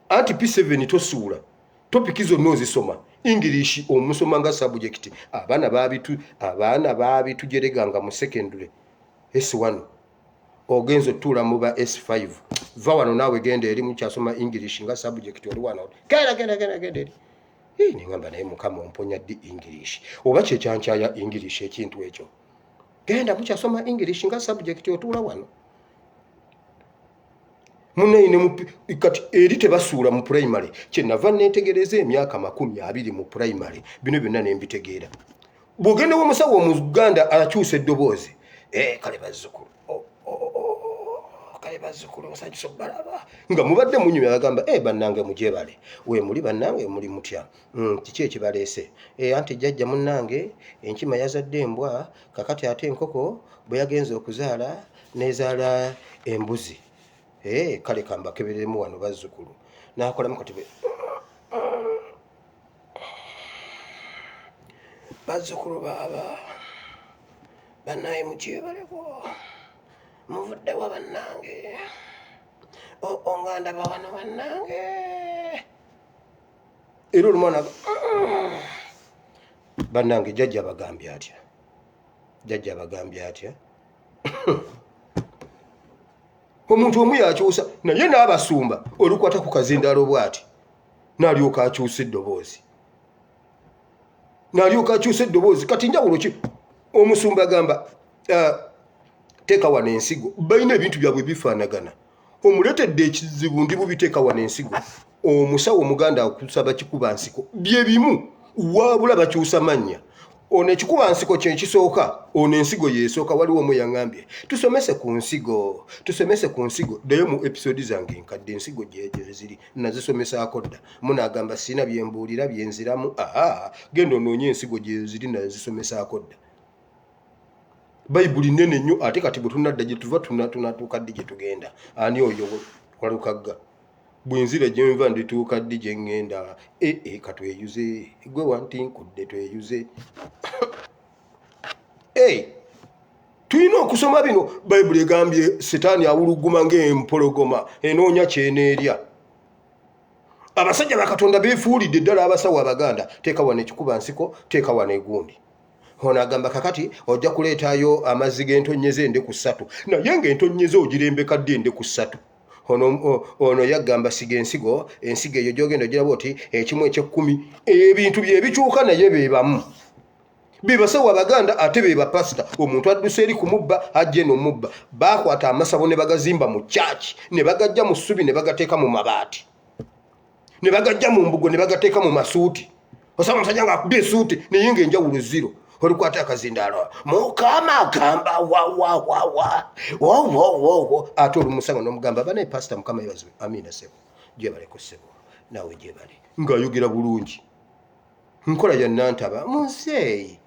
anti P7 tosuula topiki zonna ozisoma English omusoma nga subject abaana baabitujereganga mu secondary S1 ogenzo tula muba S5 va wano nawe genda eri mukyasoma English nga subject oli wano genda ningamba naye Mukama omponya ddi English oba kyekyankyaya English ekintu ekyo genda mukyasoma English nga subject otula wano munene kati eri tebasuula mu primary kyenava netegereza emyaka 20 mu primary bino byonna nembitegeera bwogenda w'omusawo omuganda akyusa eddoboozi kale bazzukulu basanyusa okubalaba nga mubadde munyumya bagamba bannange mujebale we muli bannange muli mutya kiki ekibaleese anti jjajja munnange enkima yazadde embwa kakati ate enkoko bwe yagenza okuzaala nezaala embuzi kale kambakeberemu wano bazzukulu nakolamu kati bazzukulu baaba bannaye mujebaleko muvudde wa bannange onganda bawano bannange era olumwana bannange jjajja abagambye atya omuntu omu yakyusa naye n'abasumba olukwata ku kazindaalo bw'ati n'alyoka akyusa eddoboozi kati njawulo ki omusumba agamba teeka wano ensigo balina ebintu byabwe bifaanagana omuleetedde ekizibu ndi bubiteeka wano ensigo omusawo omuganda akusaba kikuba nsiko bye bimu wabula bakyusa mannya ono ekikuba nsiko kyekisooka ono ensigo yeesooka waliwo omu yaŋŋambye tusomese ku nsigo ddayo mu episodi zange nkadde ensigo gyejo ziri nazisomesaako dda munaagamba sina byembuulira byenziramu genda onoonye ensigo gyeziri nazisomesaako dda bayibuli nene nnyo ate kati bwe tunadda gye tuva tunatuuka ddi gye tugenda ani oyo walukagga bwenzira gye nva ndituuka ddi gye ŋŋenda katweyuze gwe wantinkudde tweyuze tulina okusoma bino bayibuli egambye setaani awuluguma ng'empologoma enoonya kyeneerya abasajja bakatonda beefuulidde ddala abasawo abaganda teeka wano ekikuba nsiko teeka wano egundi ono agamba kakati ojja kuleetayo amazzi g'entonyeze endeku 3 naye ng'entonyeze ogirembeka ddi endeku 3 ono yagamba siga ensigo eyo gyogenda ogiraba oti ekimu eky'ekkumi ebintu bye bikyuka naye beebamu bebasawo abaganda ate bebapasita omuntu adduse eri kumubba ajje n'omubba bakwata amasabo ne bagazimba mu kyaki ne bagajja mu ssubi ne bagateeka mu mabaati ne bagajja mu mbugo ne bagateeka mu masuuti osanga omusajja ng'akubye esuuti naye ng'enjawulo ziro olukwata akazindaalo mukama agamba wawawawawo ate olumusanga n'omugamba banaye pasita mukama yebazibe amina sebo gyebaleko sebo naawe gyebale ng'ayogera bulungi nkola yannantaba muzeeyi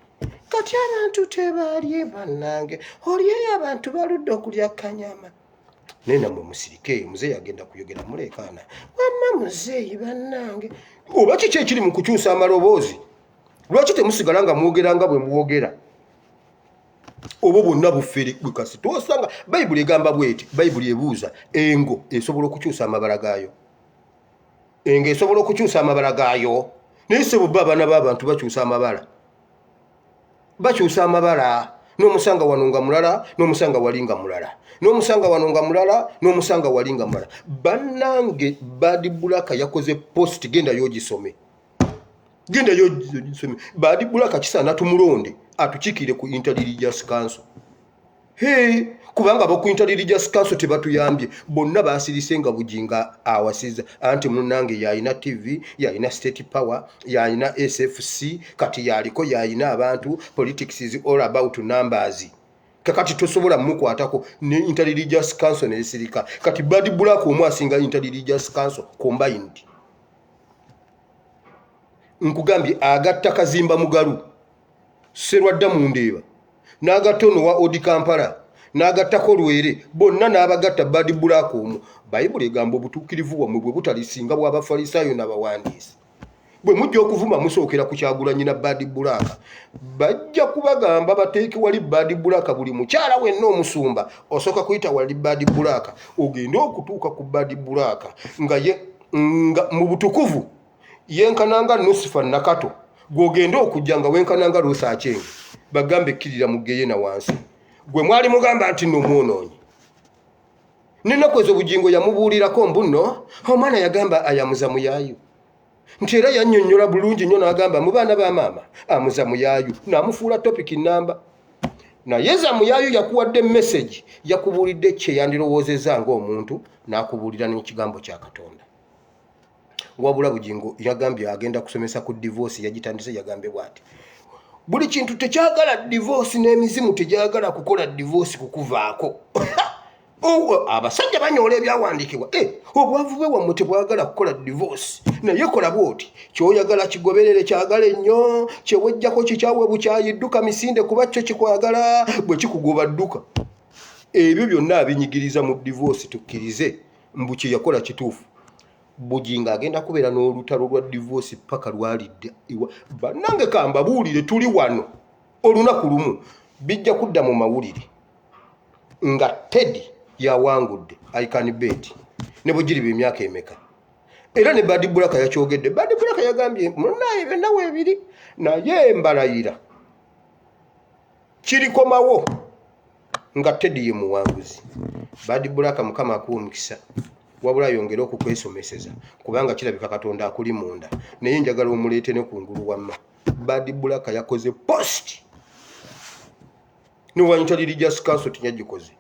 kati abantu tebalye bannange olyeyo abantu baludde okulya kanyama naye nammwe musirike muzeeyi agenda kuyogera muleekaana wamma muzeeyi bannange oba kiki ekiri mu kukyusa amaloboozi lwaki temusigala nga mwogera nga bwe muwogera obwo bwonna buffere bwekasi tosanga bayibuli egamba bweti bayibuli ebuuza engo esobola okukyusa amabala gaayo naye sebo abaana b'abantu bakyusa amabala n'omusanga wano nga mulala n'omusanga walinga mulala n'omusanga wano nga mulala n'omusanga walinga mulala bannange Badi Bulaka yakoze post genda yogisome Badi Bulaka kisaana tumulonde atukiikire ku Interreligious Council kubanga abo ku Interreligious Council tebatuyambye bonna baasirise nga bujinga awasiza anti munange yalina TV yalina State Power yalina SFC kati yaliko yalina abantu politics is all about numbers kakati tosobola mukwatako ne Interreligious Council ne sirika kati Badi Bulaka omwe asinga Interreligious Council combined nkugambye agatta Kazimba Mugalu Serwadda Mundeeba n'agatono wa Odi Kampala n'agattako Lwere bonna n'abagatta Badi Bulaka omwo bayibuli egamba obutuukirivu bwammwe bwe butalisinga bw'Abafalisaayo n'abawandiisi bwe mujja okuvuma musookera ku Kyagulanyi na Badi Bulaka bajja kubagamba bateeke wali Badi Bulaka buli mukyala wenna omusumba osooka kuyita wali Badi Bulaka ogende okutuuka ku Badi Bulaka nga mu butukuvu yenkananga Nusifa Nakato gwogende okujja nga wenkananga Rusa Achenge bagambe ekkirira mugeye na wansi gwe mwali mugamba nti n'omwonoonyi n'ennaku ezo bugingo yamubuulirako mbuno omwana yagamba ayamuza muyaayu nti era yannyonnyola bulungi nnyo n'agamba mu baana ba maama amuza muyaayu n'amufuula topiki nnamba naye za muyaayu yakuwadde message yakubuulidde kye yandirowoozezza ng'omuntu n'akubuulira n'ekigambo kya Katonda wabula bugingo yagambye agenda kusomesa ku divorce yagitandise yagambye bwati buli kintu tekyagala divorce n'emizimu tegyagala kukola divorce kukuvaako abasajja banyoola ebyawandiikibwa obwavu bwe wammwe tebwagala kukola divorce naye kola bwoti kyoyagala kigoberere kyagala ennyo kyewejjako kikyawe bukyayidduka misinde kuba kyo kikwagala bwe kikugoba dduka ebyo byonna abinyigiriza mu divorce tukkirize mbu kye yakola kituufu bugingo agenda kubeera n'olutalo lwa divorce paka lwalidde bannange kambabuulire tuli wano olunaku lumu bijja kudda mu mawulire nga Teddy yawangudde I can bet ne bugiri b'emyaka emeka era ne Badi Bulaka yakyogedde Badi Bulaka yagambye munaye byonna weebiri naye mbalayira kirikomawo nga Teddy ye muwanguzi Bad Black mukama akuwa omukisa wabula yongera okukwesomeseza kubanga kirabika Katonda akuli munda naye njagala omuleete ne kungulu wamma. Bad Black yakoze post niwanyita religious council tinyagikoze.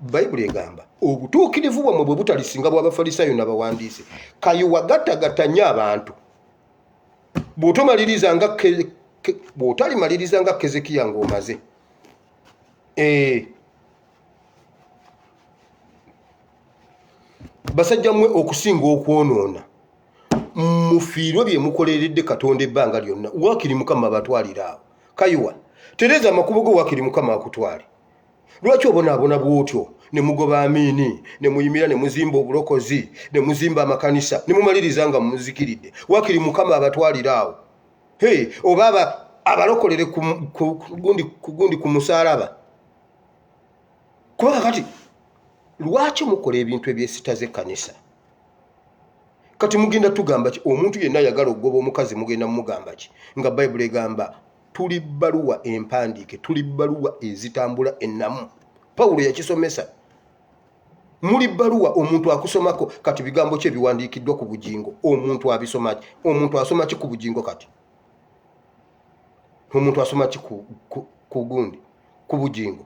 Bible egamba obutuukirivu bwamwe bwe butalisinga bw'Abafalisaayo n'abawandiisi Kayuwa gattagatanya abantu bw'otalimaliriza nga Kezekiya ng'omaze. Basajja mmwe okusinga okwonoona mufiirwe bye mukoleredde Katonda ebbanga lyonna waakiri Mukama abatwalira awo. Kayuwa tereza amakubo go waakiri Mukama akutwale. Lwaki obonaabona bw'otyo ne mugoba amiini ne muyimira ne muzimba obulokozi ne muzimba amakanisa ne mumaliriza nga muzikiridde waakiri Mukama abatwalira awo. Oba abalokolere ku gundi ku musaalaba. Kubanga kati lwaki mukola ebintu ebyesitaze kanisa? Kati mugenda tugamba ki? Omuntu yenna ayagala okugoba omukazi mugenda mugamba ki? Nga Bible egamba tuli bbaluwa empandiike, tuli bbaluwa ezitambula ennamu. Pawulo yakisomesa. Muli bbaluwa omuntu akusomako. Kati bigambo ki ebiwandiikiddwa ku bugingo? Omuntu abisoma ki? Omuntu asoma ki ku bugingo kati? Omuntu asoma ki ku gundi ku bugingo?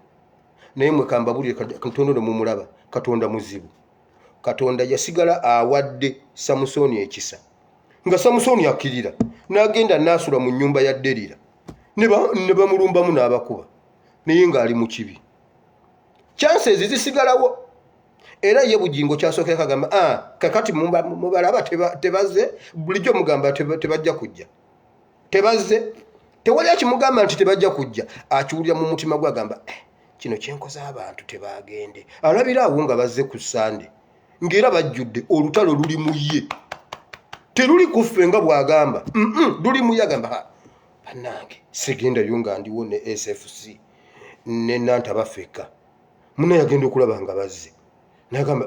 Naye mwe kambabulire Katonda mumulaba. Katonda muzibu. Katonda yasigala awadde Samusoni ekisa. Nga Samusoni akirira n'agenda n'asula mu nnyumba ya Derira. Ne bamulumbamu n'abakuba. Naye ng'ali mu kibi. Chances zisigalawo. Era ye bugingo kyasookera kagamba kakati mubalaba tebazze bulijjo mugamba tebajja kujja. Tebazze. Tewali akimugamba nti tebajja kujja. Akiwulira mu mutima gwe agamba kino kyenkoze abantu tebagende. Alabira awo nga bazze ku Sande. Ngera bajjudde olutalo luli mu ye. Teruli kuffe nga bwagamba. Luli mu ye agamba bannange segenda yo nga ndiwo ne SFC ne Nantaba Africa. Muna yagenda okulaba nga bazze. Nagamba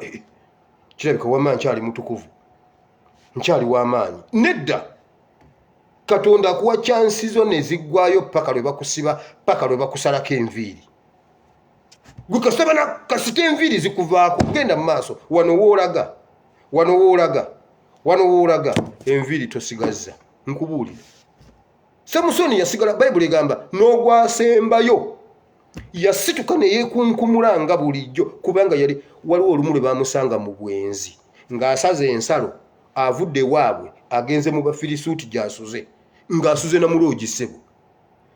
kirabika wama nkyali mutukuvu. Nkyali w'amaanyi. Nedda. Katonda akuwa chansi zo ne ziggwayo paka lwe bakusiba paka lwe bakusalako enviiri. Gukasaba na kasite enviiri zikuvaako genda mu maaso wano woolaga enviiri tosigazza. Nkubuulira. Samusoni yasigala Bible egamba n'ogwasembayo yasituka ne yeekunkumula nga bulijjo kubanga waliwo olumu lwe baamusanga mu bwenzi ng'asaze ensalo avudde waabwe agenze mu Bafirisuuti gy'asuze ng'asuze na muloogi ssebo.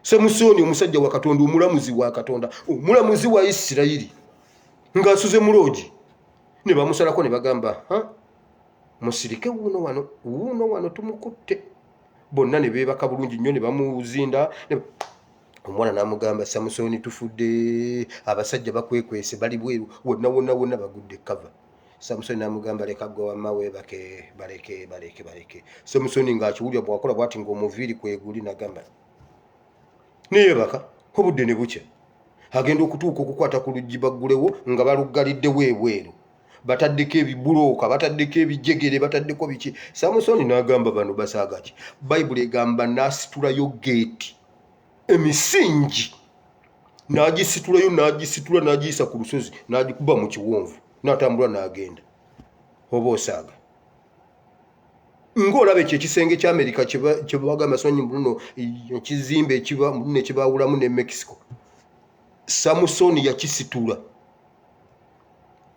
Samusoni omusajja wa Katonda omulamuzi wa Katonda omulamuzi wa Isirayiri ng'asuze muloogi ne bamusalako ne bagamba musirike wuuno wano tumukutte. Bonna ne beebaka bulungi nnyo ne bamuzinda. Omwana n'amugamba Samusoni tufudde abasajja bakwekwese bali bweru wonna bagudde kava. Samusoni n'amugamba leka gwe wamma weebake baleke. Samusoni ng'akiwulira bw'akola bw'ati ng'omuviiri kweguli n'agamba neebaka obudde ne bukya. Agenda okutuuka okukwata ku luggi baggulewo nga baluggaliddewo ebweru. Bataddeko ebibulooka, bataddeko ebijegere, bataddeko biki. Samusoni n'agamba bano basaaga ki? Bible egamba n'asitulayo geeti emisingi n'agisitulayo n'agiyisa ku lusozi n'agikuba mu kiwonvu n'atambula n'agenda. Oba osaaga ng'olaba ekyo ekisenge ky'Amerika kye bagamba sonyi buno ekizimbe ekibaawulamu ne Mexico. Samusoni yakisitula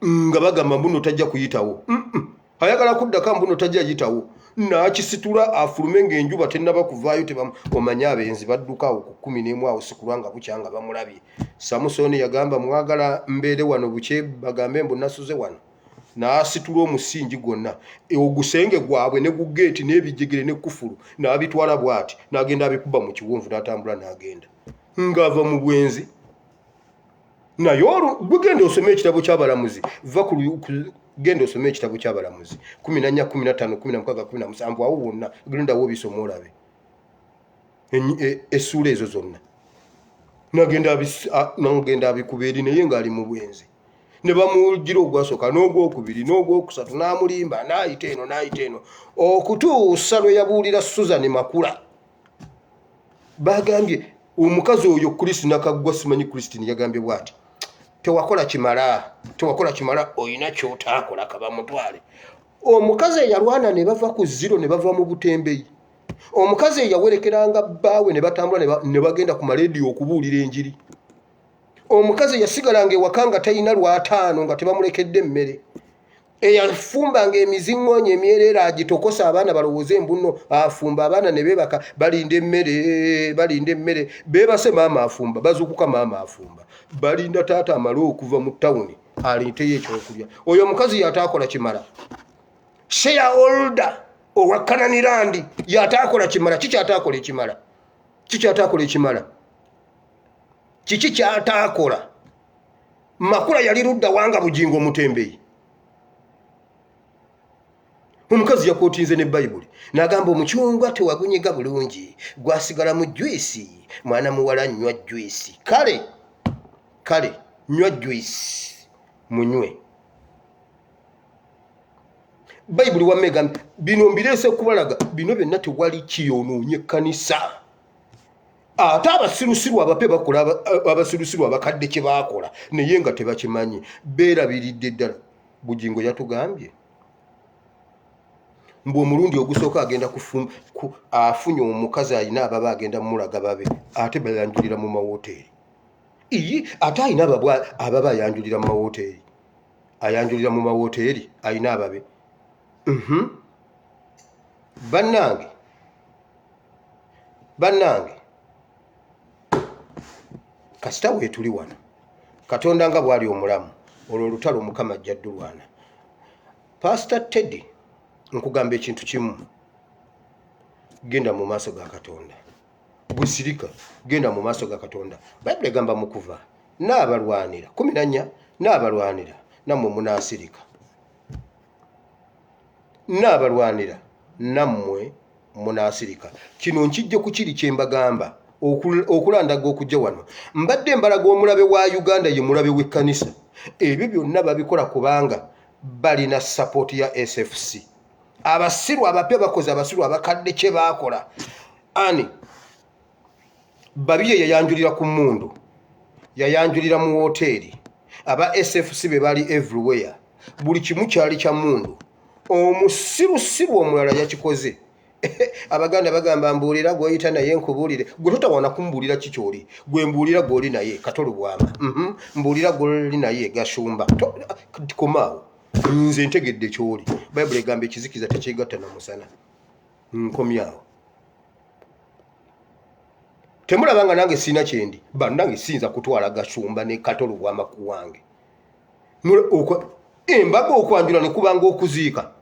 nga bagamba mbuno tajja kuyitawo. Ayagala kuddaka mbuno tajja yitawo. N'akisitula afulume ng'enjuba tennaba kuvaayo omanya abenzi badduka awo ku 11 awo sikulwanga bukya nga bamulabye. Samusoni yagamba mwagala mbeere wano bukye bagambe mbu nasuze wano. N'asitula omusingi gwonna ogusenge gwabwe ne gugeeti n'ebijegere ne kufulu n'abitwala bw'ati n'agenda abikuba mu kiwonvu n'atambula n'agenda ng'ava mu bwenzi. Naye gugenda osome ekitabo ky'abalamuzi genda osome ekitabo ky'abalamuzi 14, 15, 16, 17 awo wonna genda bisoma olabe essuula ezo zonna. N'agenda abikuba eri naye ng'ali mu bwenzi. Ne bamugira ogwasooka n'ogwokubiri n'ogwokusatu n'amulimba n'ayita eno okutuusa lwe yabuulira Susan Makula. Bagambye omukazi oyo Kristi nakaggwa simanyi Kristi yagambye bw'ati tewakola kimala oyina kyotaakola kaba mutwale. Omukazi eyalwana ne bava ku zero ne bava mu butembeyi. Omukazi eyawerekeranga bbaawe ne batambula ne bagenda ku malediyo okubuulira enjiri. Omukazi yasigalanga ewaka nga talina lwataano nga tebamulekedde emmere. Eyafumbanga emiziŋŋoonya emyereera agitokosa abaana balowooza embuno afumba abaana ne beebaka balinda emmere beebase maama afumba bazuukuka maama afumba balinda taata amale okuva mu tawuni alinteyo ekyokulya. Oyo omukazi yataakola kimala. Shareholder owa Kananirandi yataakola kimala. Kikyataakola ekimala. Kiki kyataakola? Makula yali ludda wanga Bugingo Mutembeyi. Omukazi yakootinze ne Bayibuli n'agamba omucungwa tewagunyiga bulungi gwasigala mu juisi, mwana muwala nnywa juisi. Kale nnywa juisi munywe. Bayibuli wamme egambye bino mbireese kubalaga bino byonna tewali kiyonoonye ekkanisa. Ate abasirusiru abape bakola abasirusiru abakadde kye baakola naye nga tebakimanyi beerabiridde ddala. Bugingo yatugambye mbu omulundi ogusooka agenda afunye omukazi alina ababa agenda mulaga babe ate bayanjulira mu mawoteeri. Ate alina ababa ayanjulira mu mawoteeri. Ayanjulira mu mawoteeri alina ababe. Bannange kasita weetuli wano Katonda nga bw'ali omulamu olwo olutalo Mukama ajja ddulwana. Pastor Teddy nkugamba ekintu kimu, genda mu maaso ga Katonda. Busirika genda mu maaso ga Katonda. Bayibuli egamba mu Kuva n'abalwanira 14 n'abalwanira nammwe munaasirika. N'abalwanira nammwe munaasirika. Kino nkijja ku kiri kye mbagamba okulandaga okujja wano. Mbadde mbalaga omulabe wa Uganda ye mulabe w'ekkanisa. Ebyo byonna babikola kubanga balina support ya SFC. Abasiru abapya bakoze abasiru abakadde kye baakola. Ani babiye yayanjulira ku mundu, yayanjulira mu hoteeri. Aba SFC be bali everywhere. Buli kimu kyali kya mundu. Omusirusiru omulala yakikoze. Abaganda bagamba mbuulira gw'oyita naye nkubuulire. Gwe totawana kumbuulira kikyoli. Gwe mbuulira gw'oli naye Katolo Bwama. Mbuulira gw'oli naye Gashumba. Komaawo. Nze ntegedde kyoli. Bayibuli egamba ekizikiza tekyegatta na musana. Nkomyawo. Temulabanga nange sina kyendi. Bannange siyinza kutwala Gashumba ne Katolo Bwama ku wange. Embaga okwanjula ne kubanga okuziika.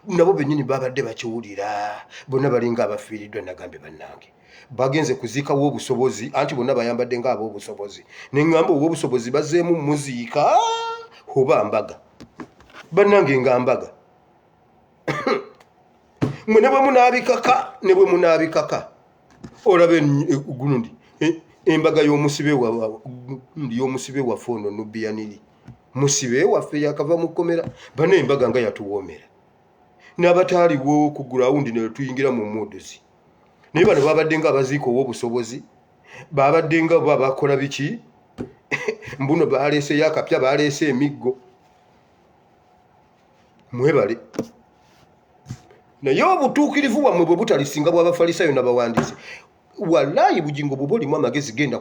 Nabo bennyini babadde bakiwulira. Bonna balinga abafiiriddwa nagambe bannange. Bagenze kuziika w'obusobozi anti bonna bayambadde nga ab'obusobozi. Ne ŋŋamba ow'obusobozi bazzeemu muziika oba mbaga. Bannange nga mbaga. Mwe ne bwe munaabikaka. Olabe gundi. Embaga y'omusibe waffe ono Nubiyaniri. Musibe waffe yakava mu kkomera. Bano embaga nga yatuwoomera. N'abataaliwo ku gurawundi ne tuyingira mu modozi. Naye bano babadde nga abaziika ow'obusobozi. Babadde nga bo abakola biki? Mbuno baaleeseyo akapya, baaleese emiggo. Mwebale. Naye obutuukirivu bwammwe bwe butalisinga bw'Abafalisaayo n'Abawandiisi. Wallahi Bugingo bw'oba olimu amagezi genda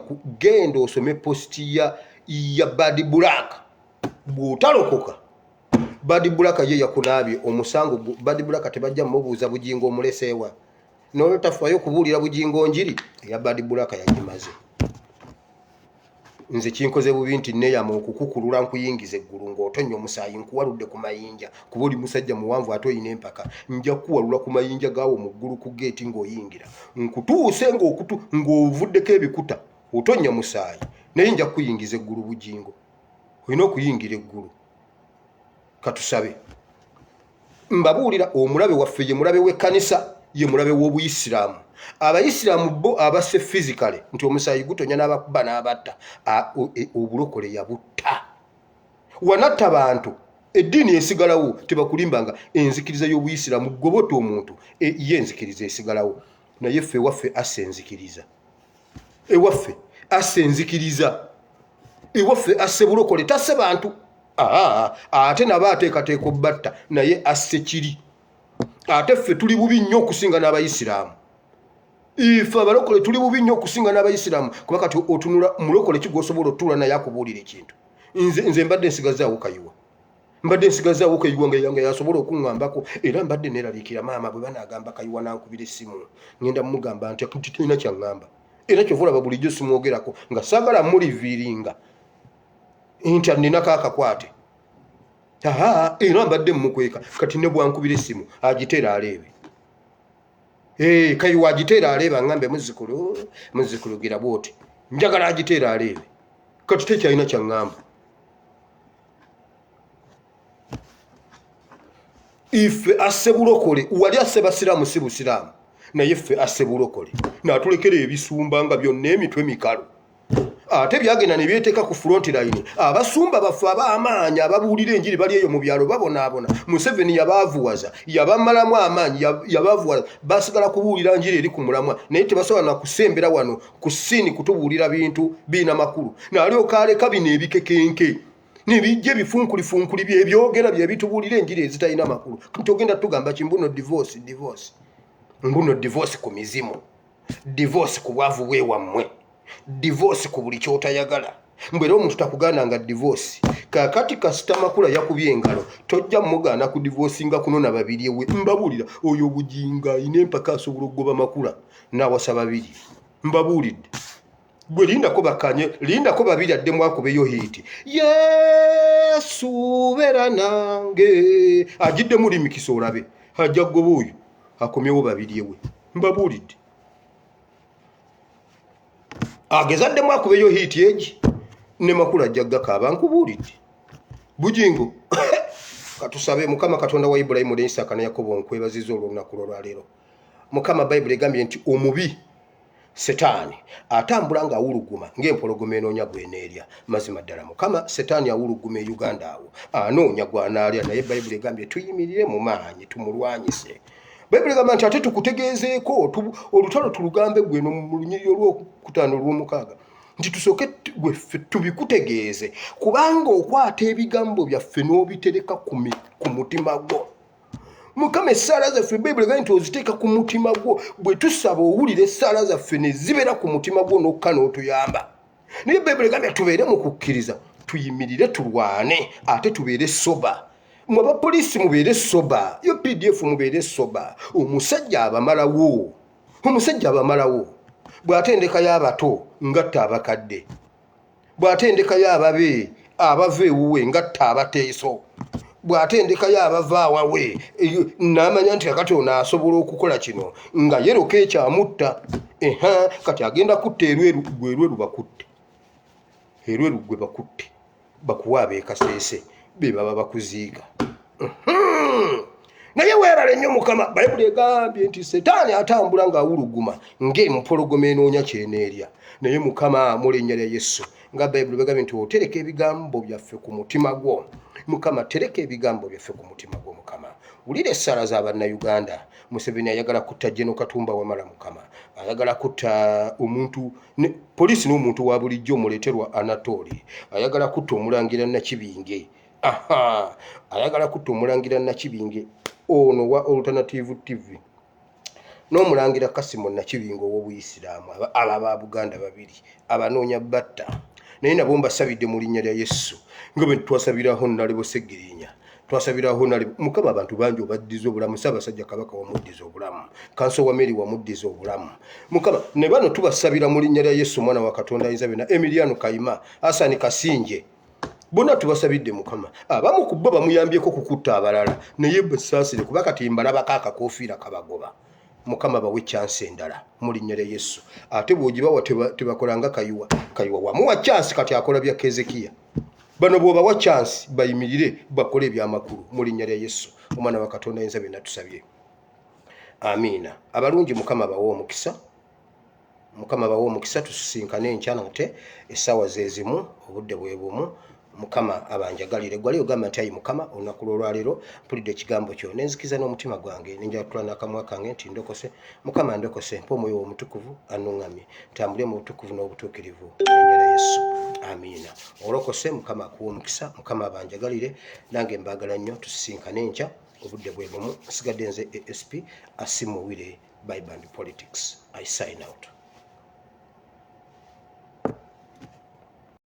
osome positi ya Badi Black. Bw'otalokoka Badi Black ye yakunaabye omusango. Badi Black tebajja mubuuza Bugingo omuleseewa. N'olwo tafaayo kubuulira Bugingo njiri eya Badi Black yagimaze. Nze kinkoze bubi nti neeyama okukukulula nkuyingiza eggulu ng'otonnya omusaayi nkuwaludde ku mayinja kuba oli musajja muwanvu ate oyina empaka. Nja kuwalula ku mayinja gaawo mu ggulu ku geeti ng'oyingira nkutuuse ng'ovuddeko ebikuta otonnya musaayi naye nja kuyingiza eggulu Bugingo. Olina okuyingira eggulu. Katusabe. Mbabuulira omulabe waffe ye mulabe w'ekkanisa, ye mulabe w'Obuyisiraamu. Abayisiraamu bo abase physically nti omusaayi gutonya n'abakuba n'abatta. Obulokole yabutta. Wanatta bantu. Eddiini esigalawo tebakulimbanga enzikiriza y'Obuyisiraamu gobota omuntu ye enzikiriza esigalawo. Naye ffe ewaffe assa enzikiriza. Ewaffe assa enzikiriza. ewaffe asse bulokole tasse bantu ate naba ateekateeka obbatta naye asse kiri ate ffe tuli bubi nnyo okusinga n'abayisiraamu ife abalokole tuli bubi nnyo okusinga n'abayisiraamu kuba kati otunula mulokole kigwosobola otuula naye akubuulira ekintu nze mbadde nsigazaawo kayiwa nga yasobola okuŋŋambako era mbadde neeraliikira maama bwe banaagamba kayiwa nankubira essimu ŋŋenda mugamba nti tulina kyaŋŋamba era kyova olaba bulijjo simwogerako nga saagala muliviiringa nti ninako akakwate era mbadde mmukweka kati ne bwankubira essimu agiteera aleebe kayiwa agiteera aleebe aŋŋambe muzzukulu gira bwoti njagala agiteera aleebe kati tekyalina kyaŋŋamba ife asse bulokole wali asse basiraamu si busiraamu naye ffe asse bulokole naatulekera ebisumba nga byonna emitwe mikalu ate byagenda ne byeteeka ku front line abasumba baffe ab'amaanyi ababuulira enjiri bali eyo mu byalo babonaabona Museveni yabaavuwaza yabamalamu amaanyi yabaavuwaza basigala kubuulira njiri eri ku mulamwa naye tebasobola na kusembera wano ku ssiini kutubuulira bintu biina makulu n'alyoka aleka bino ebikekenke nebijja ebifunkulifunkuli byebyogera bye bitubuulira enjiri ezitalina makulu togenda tugamba kimbuno divorce mbuno divorce ku mizimu divorce ku bwavu bwewammwe divorce ku buli kyotayagala mbwera omuntu takugaananga divorce kakati kasita makula yakubye engalo tojja mugaana ku divorcinga kunona babiri ewe mbabuulira oyo obujinga ayina empaka asobola okugoba makula nawasa babiri mbabuulidde gwe lindako babiri addemu akubeyo hiiti Yesu beera nange agiddemu limikisa olabe ajja kugoba oyo akomyewo babiri ewe mbabuulidde agezaddemu akubeyo hiiti egi ne makula ajja gakaaba nkubuulidde bujingo katusabe Mukama Katonda wa Ibulayimu ne Isaaka ne Yakobo nkwebaziza olw'olunaku lwaleero Mukama Bayibuli egambye nti omubi Setaani atambula nga awuluguma ng'empologoma enoonya gweneerya mazima ddala Mukama Setaani awuluguma e Uganda awo anoonya gwanaalya naye Bayibuli egambye tuyimirire mu maanyi tumulwanyise Bayibuli egamba nti ate tukutegeezeeko olutalo tulugambe gwe mu lunyiriri olw'okutaano olw'omukaaga nti tusooke gweffe tubikutegeeze kubanga okwata ebigambo byaffe n'obitereka ku mutima gwo Mukama essaala zaffe Bayibuli egambye nti oziteeka ku mutima gwo bwe tusaba owulira essaala zaffe ne zibeera ku mutima gwo n'okka n'otuyamba naye Bayibuli egambye tubeere mu kukkiriza tuyimirire tulwane ate tubeere soba mwe abapoliisi mubeere soba UPDF mubeere soba omusajja abamalawo bw'atendekayo abato ngatta abakadde bw'atendekayo ababe abava ewuwe ngatta abateeso bw'atendekayo abava awawe n'amanya nti kakati ono asobola okukola kino nga yeroka ekyamutta kati agenda kutta erweru bakutte erweru gwe bakutte bakuwa abeekaseese be baba bakuziika naye weerale nnyo Mukama Bayibuli egambye nti Setaani atambula ng'awuluguma ng'empologoma enoonya kyeneerya naye Mukama mu linnya lya Yesu nga Bayibuli begambye nti otereka ebigambo byaffe ku mutima gwo Mukama tereka ebigambo byaffe ku mutima gwo Mukama wulira essaala z'Abannayuganda Museveni ayagala kutta General Katumba Wamala Mukama ayagala kutta omuntu poliisi n'omuntu wa bulijjo omuleeterwa Anatoli ayagala kutta omulangira Nakibinge ayagala kutta omulangira Nakibinge ono wa Alternative TV n'omulangira Kasimo Nakibinge ow'Obuyisiraamu aba Buganda babiri abanoonya batta naye nabo mbasabidde mu linnya lya Yesu nga bwe twasabiraho Nalebo Segirinya twasabiraho Nalebo Mukama abantu bangi obaddiza obulamu Ssaabasajja Kabaka wamuddiza obulamu Kanso wa Meri wamuddiza obulamu Mukama ne bano tubasabira mu linnya lya Yesu Mwana wa Katonda ayinza byonna Emiliano Kayima Asani Kasinje bonna tubasabidde Mukama abamu ku bo bamuyambyeko kukutta abalala naye basaasire kuba kati mbalabako akakoofiira kabagoba Mukama bawe chance endala mu linnya lya Yesu ate bw'ogibawa tebakolanga kayiwa wamuwa chance kati akola bya Kezekiya bano bw'oba wa chance bayimirire bakole ebyamakulu mu linnya lya Yesu Omwana wa Katonda ayinza byonna tusabye amiina abalungi Mukama bawe omukisa tusisinkane enkya nate essaawa ze zimu obudde bwe bumu mukama abanjagalire gwali ogamba nti ayi mukama olunaku lwolwaleero mpulidde ekigambo kyo nenzikiza n'omutima gwange nenjatula n'akamwa kange nti ndokose mukama ndokose mpa omwoyo omutukuvu anuŋŋamye ntambule mu butukuvu n'obutuukirivu n'ennyala Yesu amiina olokose mukama akuwa omukisa mukama abanjagalire nange mbaagala nnyo tusisinkane enkya obudde bwe bumu nsigadde nze ASP Asimuwire Bible and Politics I sign out.